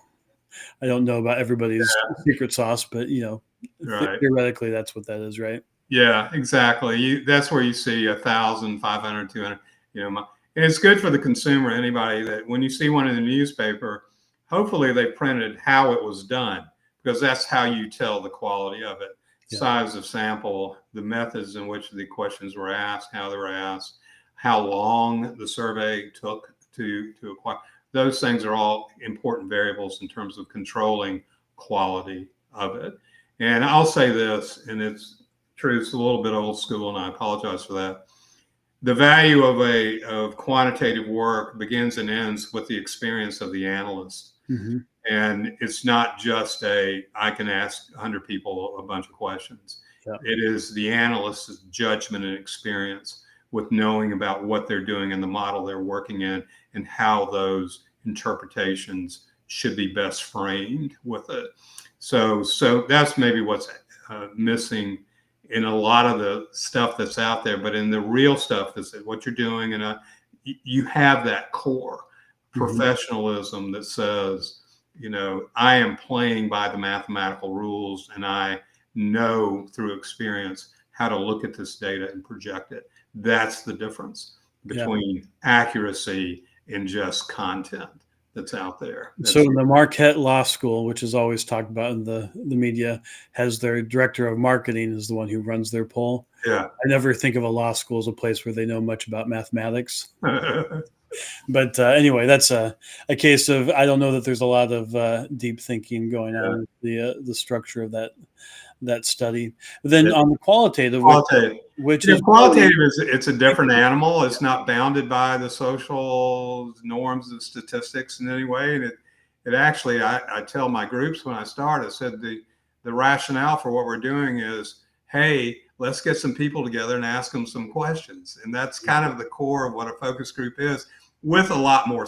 I don't know about everybody's secret sauce, but theoretically that's what that is, right? Yeah, exactly. That's where you see 1,000, 500, 200, and it's good for the consumer, anybody that when you see one in the newspaper, hopefully they printed how it was done, because that's how you tell the quality of it. Size of sample, the methods in which the questions were asked, how they were asked, how long the survey took to acquire. Those things are all important variables in terms of controlling quality of it. And I'll say this, and it's true, it's a little bit old school, and I apologize for that. The value of quantitative work begins and ends with the experience of the analyst. Mm-hmm. And it's not just I can ask 100 people a bunch of questions. Yeah. It is the analyst's judgment and experience with knowing about what they're doing in the model they're working in and how those interpretations should be best framed with it. So that's maybe what's missing in a lot of the stuff that's out there, but in the real stuff, that's what you're doing, and you have that core professionalism that says, I am playing by the mathematical rules, and I know through experience how to look at this data and project it. That's the difference between accuracy and just content that's out there. So the Marquette Law School, which is always talked about in the media, has their director of marketing is the one who runs their poll. Yeah. I never think of a law school as a place where they know much about mathematics. But anyway, that's a case of, I don't know that there's a lot of deep thinking going on with the structure of that study. But then on the qualitative, which is qualitative, it's a different animal. It's not bounded by the social norms of statistics in any way. And it actually, I tell my groups when I start, I said the rationale for what we're doing is, hey, let's get some people together and ask them some questions. And that's kind of the core of what a focus group is, with a lot more,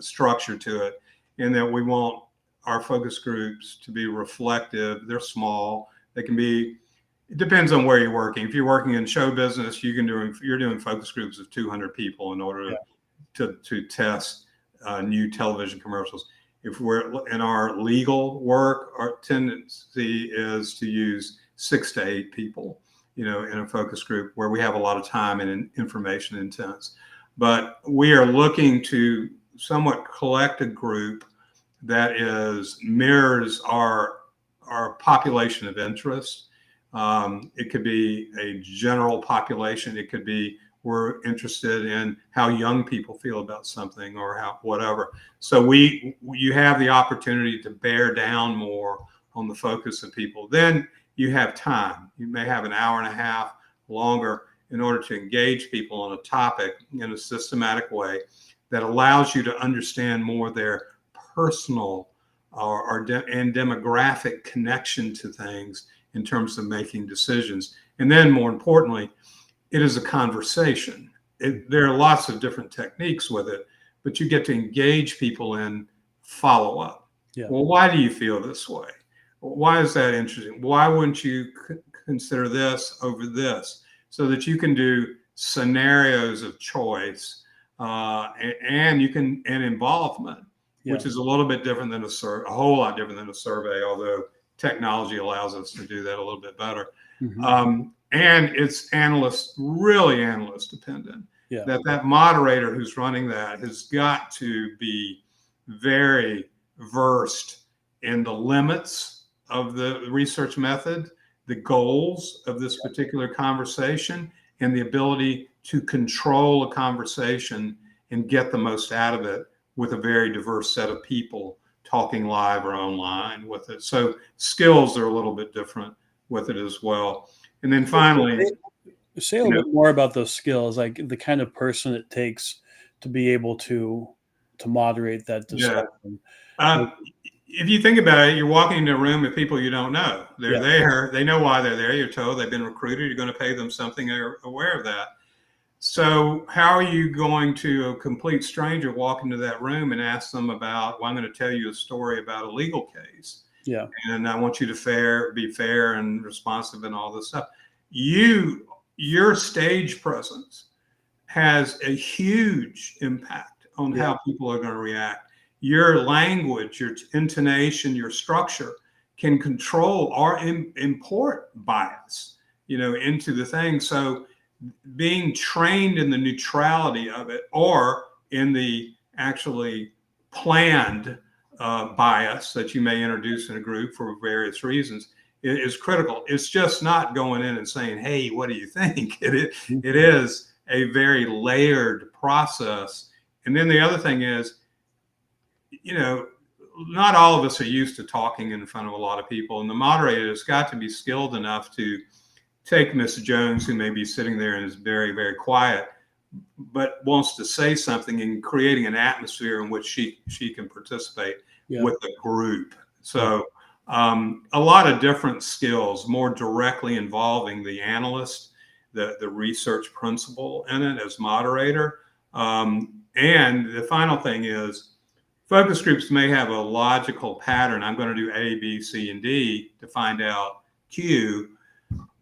structure to it, in that we want our focus groups to be reflective. They're small. They can be, it depends on where you're working. If you're working in show business, you're doing focus groups of 200 people in order to test new television commercials. If we're in our legal work, our tendency is to use 6 to 8 people, in a focus group where we have a lot of time and information intense. But we are looking to somewhat collect a group that mirrors our population of interest. It could be a general population. It could be, we're interested in how young people feel about something, or how whatever. So you have the opportunity to bear down more on the focus of people. Then you have time. You may have an hour and a half longer in order to engage people on a topic in a systematic way that allows you to understand more their personal and demographic connection to things in terms of making decisions. And then, more importantly, it is a conversation. There are lots of different techniques with it, but you get to engage people in follow-up. Yeah. Well, why do you feel this way? Why is that interesting? Why wouldn't you consider this over this? So that you can do scenarios of choice, and involvement, which is a little bit different than a whole lot different than a survey, although technology allows us to do that a little bit better. Mm-hmm. And it's really analyst dependent. Yeah. That moderator who's running that has got to be very versed in the limits of the research method, the goals of this particular conversation, and the ability to control a conversation and get the most out of it with a very diverse set of people talking live or online with it. So skills are a little bit different with it as well. And then finally, say a little bit more about those skills, like the kind of person it takes to be able to moderate that discussion. Yeah. If you think about it, you're walking into a room with people you don't know. They're there. They know why they're there. You're told they've been recruited. You're going to pay them something. They're aware of that. So how are you going to, a complete stranger, walk into that room and ask them about, well, I'm going to tell you a story about a legal case. Yeah. And I want you to be fair and responsive and all this stuff. Your stage presence has a huge impact on how people are going to react. Your language, your intonation, your structure can control or import bias, into the thing. So being trained in the neutrality of it, or in the actually planned bias that you may introduce in a group for various reasons, is critical. It's just not going in and saying, hey, what do you think? It is a very layered process. And then the other thing is, not all of us are used to talking in front of a lot of people, and the moderator has got to be skilled enough to take Miss Jones, who may be sitting there and is very, very quiet, but wants to say something, and creating an atmosphere in which she can participate with the group. So a lot of different skills, more directly involving the analyst, the research principal in it as moderator. And the final thing is, focus groups may have a logical pattern. I'm going to do A, B, C, and D to find out Q.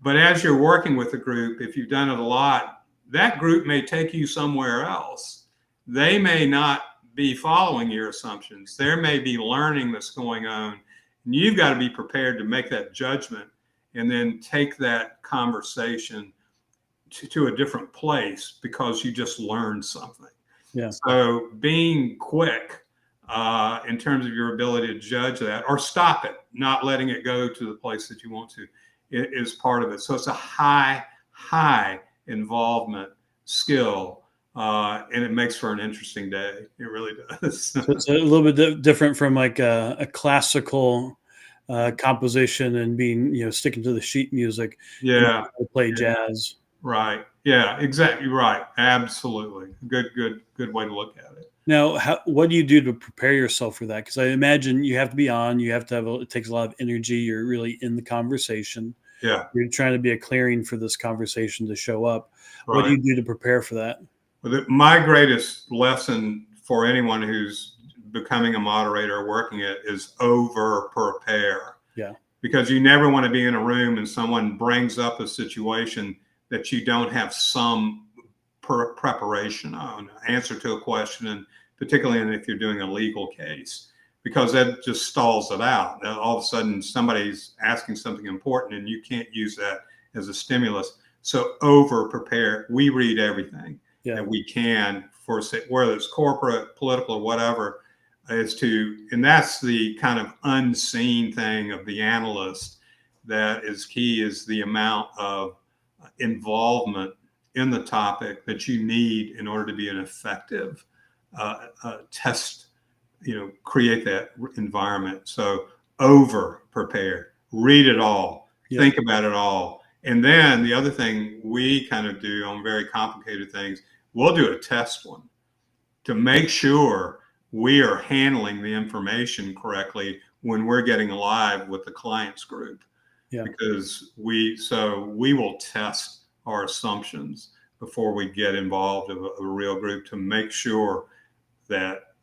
But as you're working with a group, if you've done it a lot, that group may take you somewhere else. They may not be following your assumptions. There may be learning that's going on, and you've got to be prepared to make that judgment and then take that conversation to a different place because you just learned something. Yeah. So being quick in terms of your ability to judge that or stop it, not letting it go to the place that you want to, is part of it. So it's a high involvement skill, and it makes for an interesting day. It really does. So it's a little bit different from like a classical composition and being, sticking to the sheet music. Yeah. Play jazz. Right. Yeah, exactly right. Absolutely. Good way to look at it. Now, what do you do to prepare yourself for that? Because I imagine you have to be on, you have to have, it takes a lot of energy. You're really in the conversation. Yeah. You're trying to be a clearing for this conversation to show up. Right. What do you do to prepare for that? Well, my greatest lesson for anyone who's becoming a moderator or working it is over prepare. Yeah. Because you never want to be in a room and someone brings up a situation that you don't have some preparation on, answer to a question, and particularly if you're doing a legal case, because that just stalls it out. All of a sudden, somebody's asking something important, and you can't use that as a stimulus. So over prepare. We read everything that we can for, whether it's corporate, political, or whatever, and that's the kind of unseen thing of the analyst that is key, is the amount of involvement in the topic that you need in order to be an effective test, create that environment. So over prepare, read it all, think about it all. And then the other thing we kind of do on very complicated things, we'll do a test one to make sure we are handling the information correctly when we're getting live with the client's group. Yeah. Because we will test our assumptions before we get involved in a real group to make sure that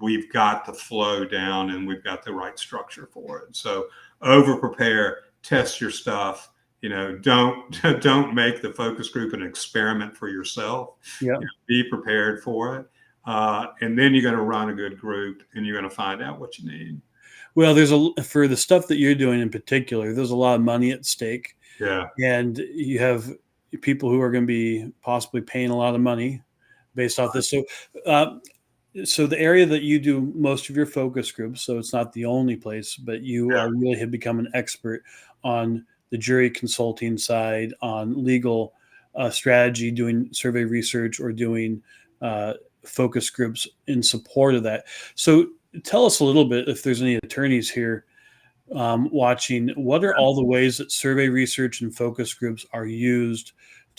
we've got the flow down and we've got the right structure for it. So over prepare, test your stuff. Don't make the focus group an experiment for yourself. Yeah. Be prepared for it. And then you're going to run a good group and you're going to find out what you need. Well, for the stuff that you're doing in particular, there's a lot of money at stake. Yeah. And you have people who are going to be possibly paying a lot of money based off this. So the area that you do most of your focus groups, so it's not the only place, but you really have become an expert on the jury consulting side, on legal strategy, doing survey research or doing focus groups in support of that. So tell us a little bit, if there's any attorneys here watching, what are all the ways that survey research and focus groups are used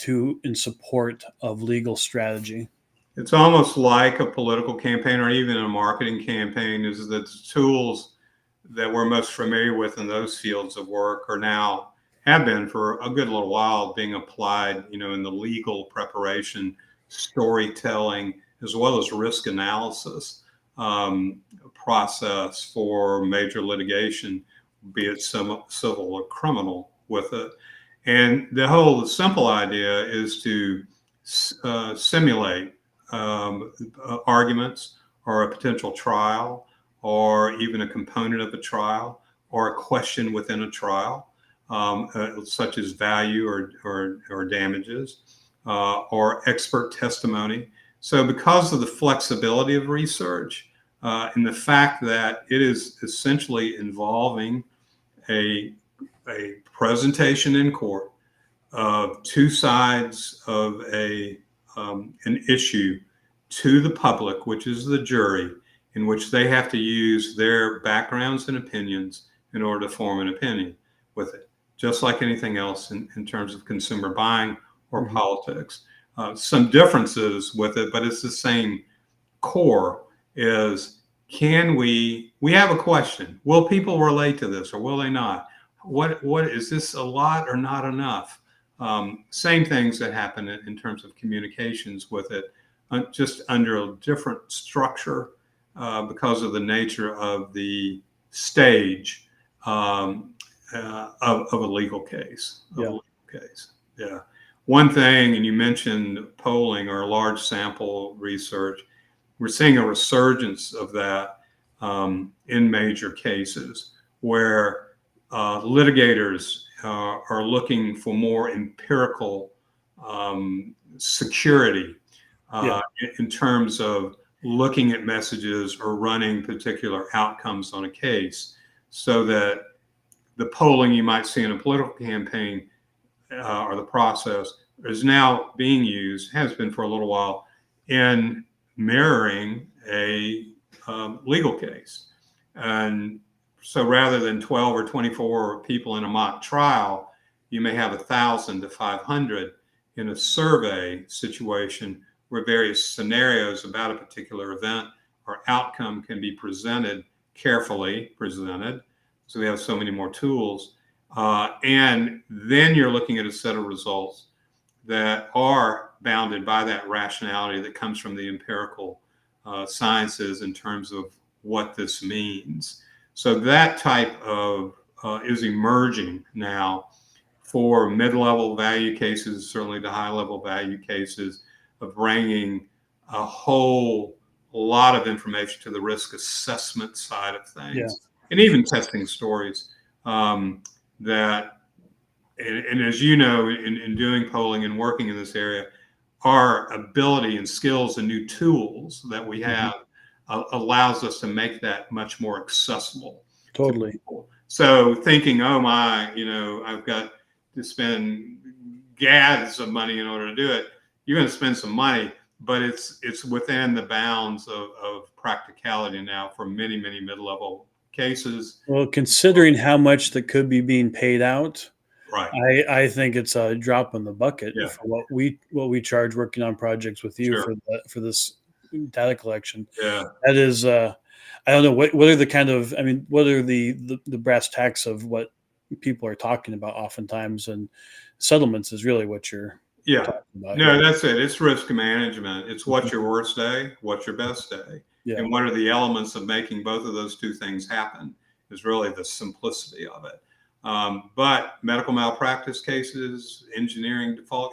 in support of legal strategy? It's almost like a political campaign or even a marketing campaign, is that the tools that we're most familiar with in those fields of work have been for a good little while being applied, in the legal preparation, storytelling, as well as risk analysis process for major litigation, be it civil or criminal with it. And the whole simple idea is to simulate arguments or a potential trial or even a component of a trial or a question within a trial, such as value or damages or expert testimony. So because of the flexibility of research and the fact that it is essentially involving a presentation in court of two sides of an issue to the public, which is the jury, in which they have to use their backgrounds and opinions in order to form an opinion with it, just like anything else in terms of consumer buying or politics. Some differences with it, but it's the same core, is we have a question. Will people relate to this or will they not? What is this, a lot or not enough? Same things that happen in terms of communications with it, just under a different structure because of the nature of the stage of a legal case. Yeah. One thing, and you mentioned polling or large sample research, we're seeing a resurgence of that in major cases where litigators are looking for more empirical security in terms of looking at messages or running particular outcomes on a case, so that the polling you might see in a political campaign or the process is now being used, has been for a little while, in mirroring a legal case. And so rather than 12 or 24 people in a mock trial, you may have 1,000 to 500 in a survey situation where various scenarios about a particular event or outcome can be presented, carefully presented. So we have so many more tools. And then you're looking at a set of results that are bounded by that rationality that comes from the empirical sciences in terms of what this means. So that type of is emerging now for mid-level value cases, certainly to high-level value cases, of bringing a whole lot of information to the risk assessment side of things, and even testing stories that, and as you know, in doing polling and working in this area, our ability and skills and new tools that we have allows us to make that much more accessible. Totally. So thinking, oh my, I've got to spend gads of money in order to do it. You're going to spend some money, but it's within the bounds of practicality now for many, many mid-level cases. Well, considering how much that could be being paid out, right? I think it's a drop in the bucket for what we charge working on projects with you for this data collection. Yeah, that is. I don't know what are the kind of. I mean, what are the brass tacks of what people are talking about oftentimes, and settlements is really what you're talking about. No, that's it. It's risk management. It's what's your worst day, what's your best day, and what are the elements of making both of those two things happen is really the simplicity of it. But medical malpractice cases, engineering default,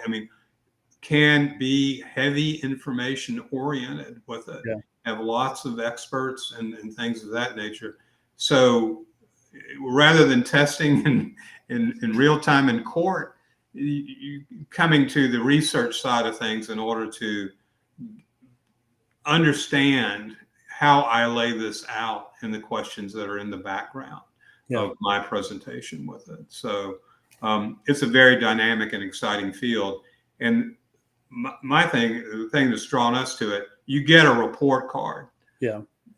can be heavy information oriented with it. Have lots of experts and things of that nature. So rather than testing in real time in court, you coming to the research side of things in order to understand how I lay this out in the questions that are in the background of my presentation with it. So it's a very dynamic and exciting field. And the thing that's drawn us to it, you get a report card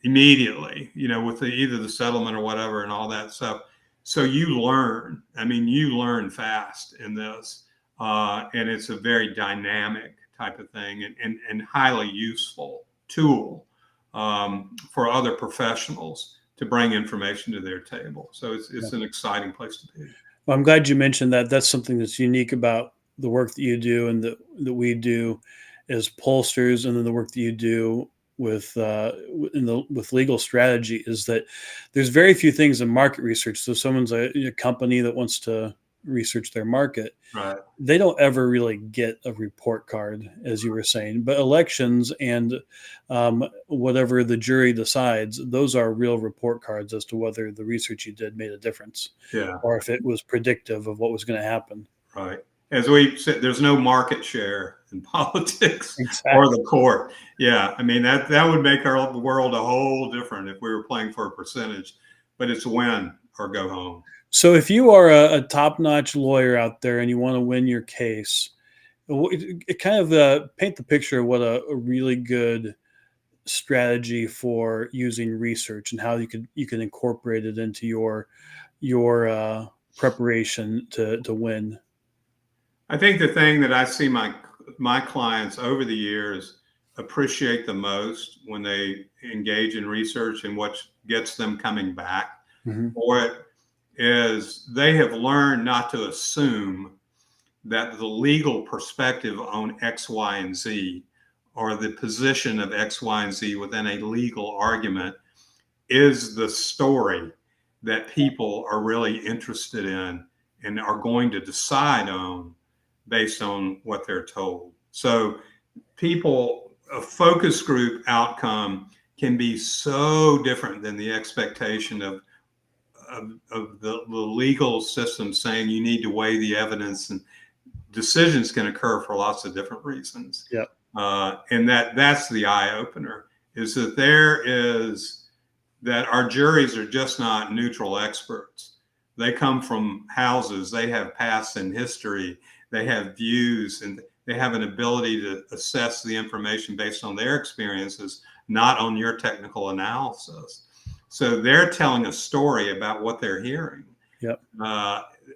immediately, with either the settlement or whatever and all that stuff. So you learn, you learn fast in this, and it's a very dynamic type of thing and highly useful tool for other professionals to bring information to their table. So it's an exciting place to be. Well, I'm glad you mentioned that. That's something that's unique about the work that you do and that we do as pollsters, and then the work that you do with legal strategy is that there's very few things in market research. So someone's a company that wants to research their market, right? They don't ever really get a report card, as you were saying. But elections and whatever the jury decides, those are real report cards as to whether the research you did made a difference, or if it was predictive of what was going to happen. Right. As we said, there's no market share in politics or the court. Yeah, that would make our world a whole different if we were playing for a percentage. But it's win or go home. So if you are a top-notch lawyer out there and you want to win your case, it kind of paint the picture of what a really good strategy for using research and how you can incorporate it into your preparation to win. I think the thing that I see my clients over the years appreciate the most when they engage in research and what gets them coming back for it is they have learned not to assume that the legal perspective on X, Y, and Z, or the position of X, Y, and Z within a legal argument is the story that people are really interested in and are going to decide on based on what they're told. So people a focus group outcome can be so different than the expectation of the legal system saying you need to weigh the evidence, and decisions can occur for lots of different reasons. Yeah. And that's the eye opener, is that that our juries are just not neutral experts. They come from houses, they have past and history, they have views, and they have an ability to assess the information based on their experiences, not on your technical analysis. So they're telling a story about what they're hearing. Yep.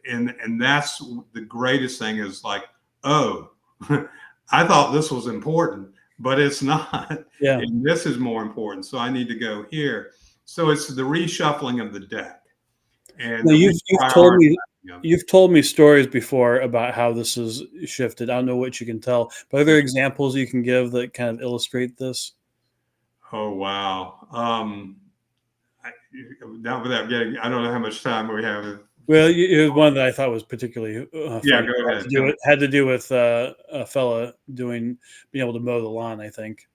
And that's the greatest thing, is like, oh, I thought this was important, but it's not. Yeah. And this is more important, so I need to go here. So it's the reshuffling of the deck. And now, you've told me stories before about how this has shifted. I don't know what you can tell, but are there examples you can give that kind of illustrate this? Oh, wow. Not without getting, I don't know how much time we have. Well, here's one that I thought was particularly Yeah, funny. go ahead. Had to do with a fella being able to mow the lawn, I think.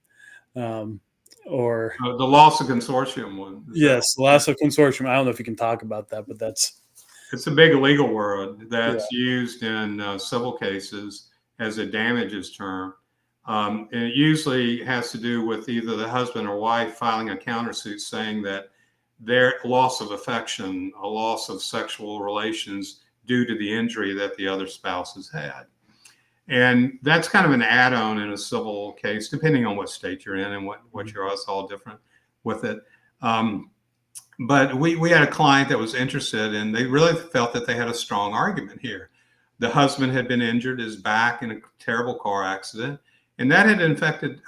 Or the loss of consortium one. Yes, loss of consortium. I don't know if you can talk about that, but it's a big legal word that's used in civil cases as a damages term. And it usually has to do with either the husband or wife filing a countersuit saying that their loss of affection, a loss of sexual relations due to the injury that the other spouse has had. And that's kind of an add-on in a civil case, depending on what state you're in and what you're all different with it. But we had a client that was interested, and they really felt that they had a strong argument here. The husband had been injured, his back, in a terrible car accident, and that had affected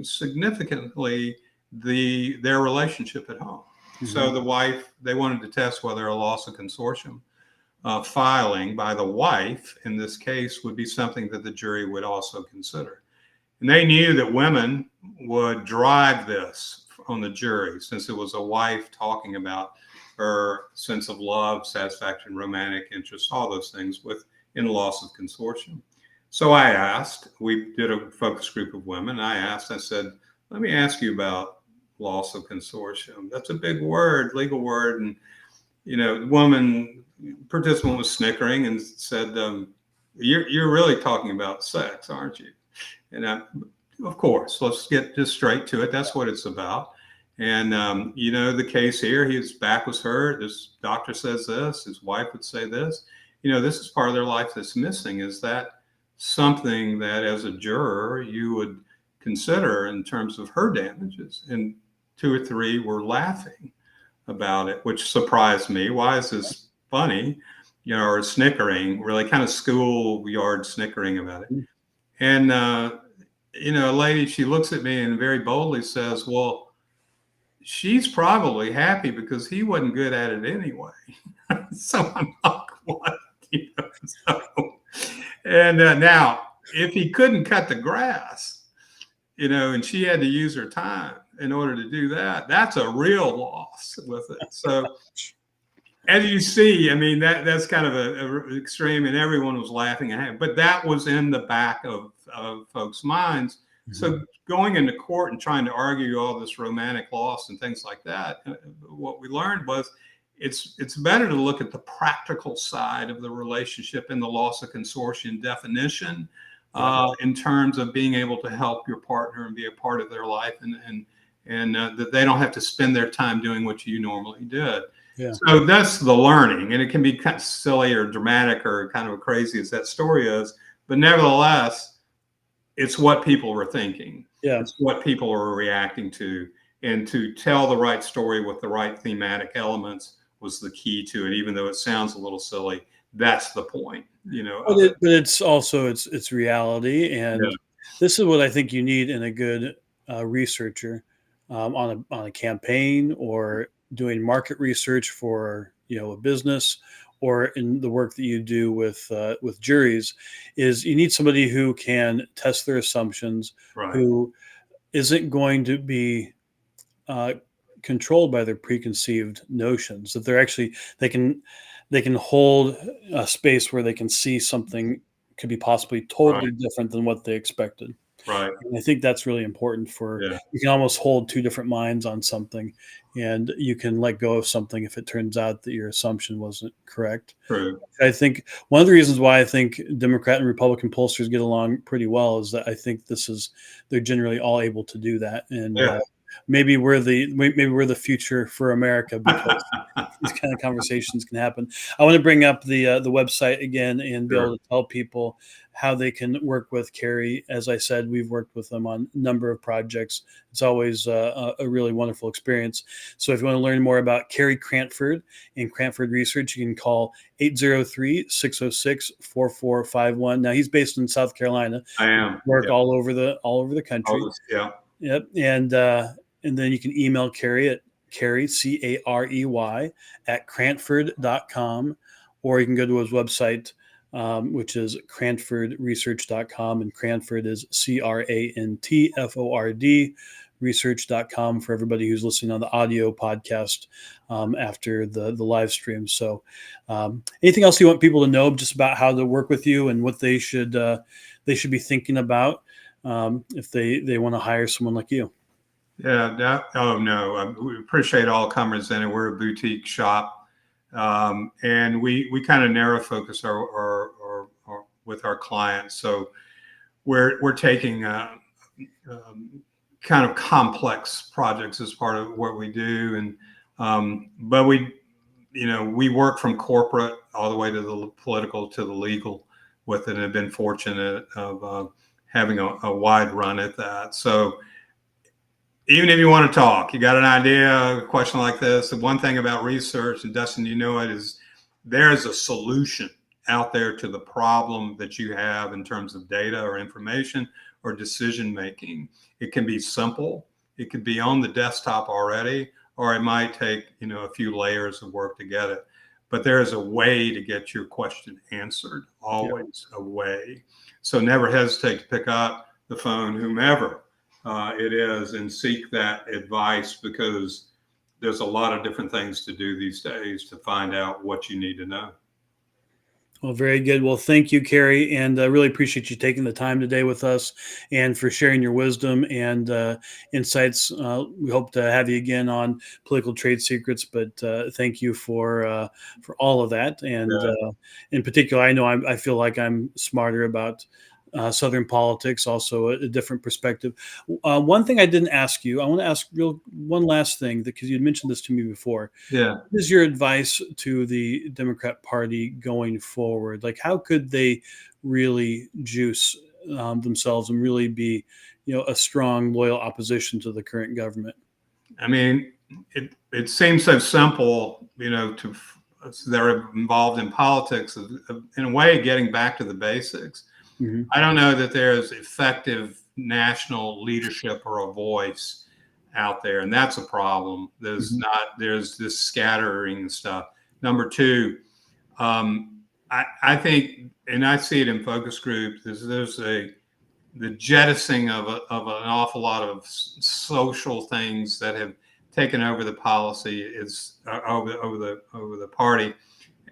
significantly their relationship at home. Mm-hmm. So the wife, they wanted to test whether a loss of consortium filing by the wife in this case would be something that the jury would also consider. And they knew that women would drive this on the jury, since it was a wife talking about her sense of love, satisfaction, romantic interest, all those things in loss of consortium. So I asked, we did a focus group of women. I said, let me ask you about loss of consortium. That's a big word, legal word. And, the woman participant was snickering and said, you're really talking about sex, aren't you? And of course, let's get just straight to it. That's what it's about. And, the case here, his back was hurt. This doctor says this, his wife would say this. This is part of their life that's missing. Is that something that as a juror you would consider in terms of her damages? And 2 or 3 were laughing about it, which surprised me. Why is this funny? Or snickering, really kind of schoolyard snickering about it. And, a lady, she looks at me and very boldly says, well, she's probably happy because he wasn't good at it anyway. So I'm like, what? And now, if he couldn't cut the grass, and she had to use her time in order to do that, that's a real loss with it. So as you see, that's kind of a extreme, and everyone was laughing at him, but that was in the back of folks' minds. Mm-hmm. So going into court and trying to argue all this romantic loss and things like that, what we learned was it's better to look at the practical side of the relationship in the loss of consortium definition, in terms of being able to help your partner and be a part of their life, and that they don't have to spend their time doing what you normally did. Yeah. So that's the learning, and it can be kind of silly or dramatic or kind of crazy as that story is, but nevertheless, it's what people were thinking. Yeah. It's what people are reacting to, and to tell the right story with the right thematic elements was the key to it. Even though it sounds a little silly, that's the point. But it's also it's reality, and this is what I think you need in a good researcher on a campaign, or doing market research for a business, or in the work that you do with juries. Is you need somebody who can test their assumptions, right, who isn't going to be controlled by their preconceived notions, that they can hold a space where they can see something could be possibly totally different than what they expected. Right. And I think that's really important Yeah. you can almost hold two different minds on something, and you can let go of something if it turns out that your assumption wasn't correct. True. I think one of the reasons why I think Democrat and Republican pollsters get along pretty well is that I think they're generally all able to do that. And Yeah. maybe we're the future for America because these kind of conversations can happen. I want to bring up the website again and be Sure. able to tell people how they can work with Carey. As I said, we've worked with them on a number of projects. It's always a really wonderful experience. So if you want to learn more about Carey Crantford and Crantford Research, you can call 803-606-4451. Now he's based in South Carolina. I am. Work Yeah. all over the country. Yeah. Yep. And then you can email Carey at Carey, Carey, at Crantford.com, or you can go to his website, which is CrantfordResearch.com, and Crantford is Crantford research.com for everybody who's listening on the audio podcast after the live stream. So anything else you want people to know just about how to work with you and what they should be thinking about if they want to hire someone like you? Yeah. Oh no, we appreciate all comers in, and we're a boutique shop, and we kind of narrow focus our with our clients. So we're taking kind of complex projects as part of what we do, and but we work from corporate all the way to the political to the legal with it, and have been fortunate of having a wide run at that. So even if you want to talk, you got an idea, a question like this, the one thing about research, and Dustin, is there's a solution out there to the problem that you have in terms of data or information or decision making. It can be simple, it could be on the desktop already, or it might take a few layers of work to get it. But there is a way to get your question answered, always a way. So never hesitate to pick up the phone, whomever it is, and seek that advice, because there's a lot of different things to do these days to find out what you need to know. Well, very good. Well, thank you, Carey, and I really appreciate you taking the time today with us and for sharing your wisdom and insights. We hope to have you again on Political Trade Secrets, but thank you for all of that. And in particular, I feel like I'm smarter about Southern politics, also a different perspective. One thing I didn't ask you, I want to ask one last thing, because you mentioned this to me before. Yeah. What is your advice to the Democrat Party going forward? Like, how could they really juice themselves and really be, a strong, loyal opposition to the current government? I mean, it seems so simple, to they're involved in politics, in a way, getting back to the basics. Mm-hmm. I don't know that there's effective national leadership or a voice out there, and that's a problem. There's there's this scattering stuff. Number two, I think, and I see it in focus groups, there's the jettisoning of an awful lot of social things that have taken over the policy over the party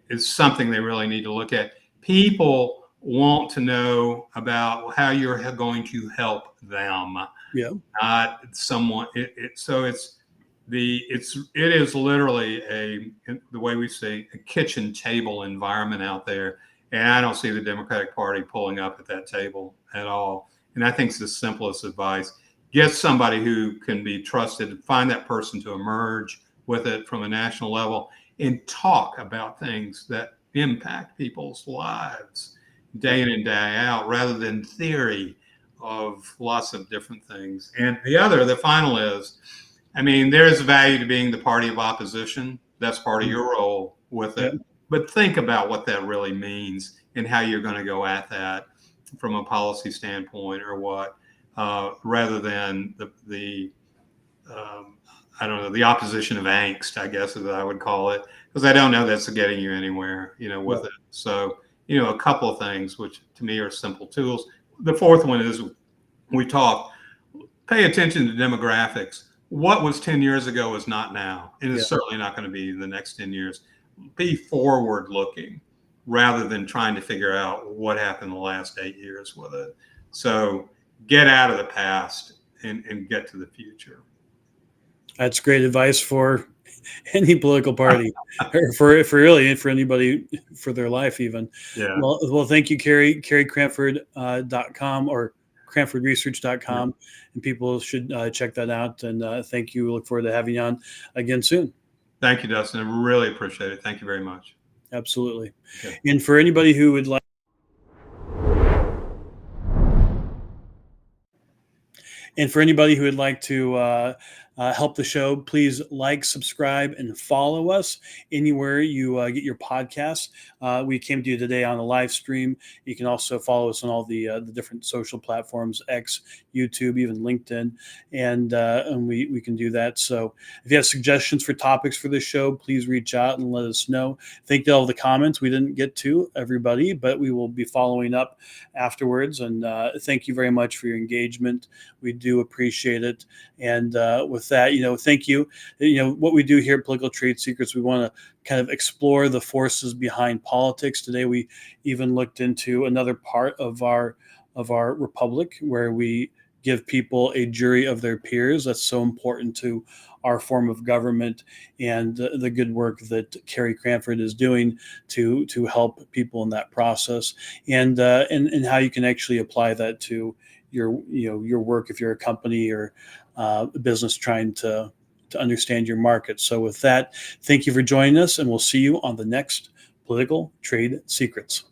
is something they really need to look at. People want to know about how you're going to help them, not someone. It is literally the way we say, a kitchen table environment out there, and I don't see the Democratic Party pulling up at that table at all. And I think it's the simplest advice: get somebody who can be trusted, find that person to emerge with it from a national level, and talk about things that impact people's lives day in and day out, rather than theory of lots of different things. And the final is, there is value to being the party of opposition. That's part of your role with it. But think about what that really means and how you're going to go at that from a policy standpoint, or what, rather than the opposition of angst, I guess, as I would call it, because I don't know that's getting you anywhere, with it. So, a couple of things, which to me are simple tools. The fourth one is, pay attention to demographics. What was 10 years ago is not now, and it's certainly not going to be in the next 10 years. Be forward looking rather than trying to figure out what happened the last 8 years with it. So get out of the past and get to the future. That's great advice for any political party, or for anybody for their life even. Yeah. Well, thank you, Carey. CareyCrantford.com or CrantfordResearch.com, and people should check that out. And thank you. We look forward to having you on again soon. Thank you, Dustin. I really appreciate it. Thank you very much. Absolutely. Okay. And for anybody who would like to help the show, please like, subscribe, and follow us anywhere you get your podcasts. We came to you today on a live stream. You can also follow us on all the different social platforms, X, YouTube, even LinkedIn, and we can do that. So if you have suggestions for topics for this show, please reach out and let us know. Thank you all the comments. We didn't get to everybody, but we will be following up afterwards. And thank you very much for your engagement. We do appreciate it. And with that, thank you. What we do here at Political Trade Secrets, we want to kind of explore the forces behind politics. Today, we even looked into another part of our republic where we give people a jury of their peers. That's so important to our form of government, and the good work that Carey Crantford is doing to help people in that process, and how you can actually apply that to your work if you're a company or a business trying to understand your market. So with that, thank you for joining us, and we'll see you on the next Political Trade Secrets.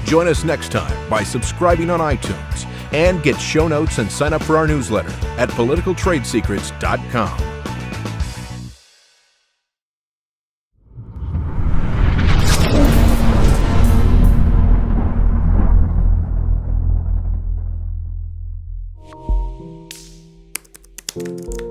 Join us next time by subscribing on iTunes and get show notes and sign up for our newsletter at politicaltradesecrets.com.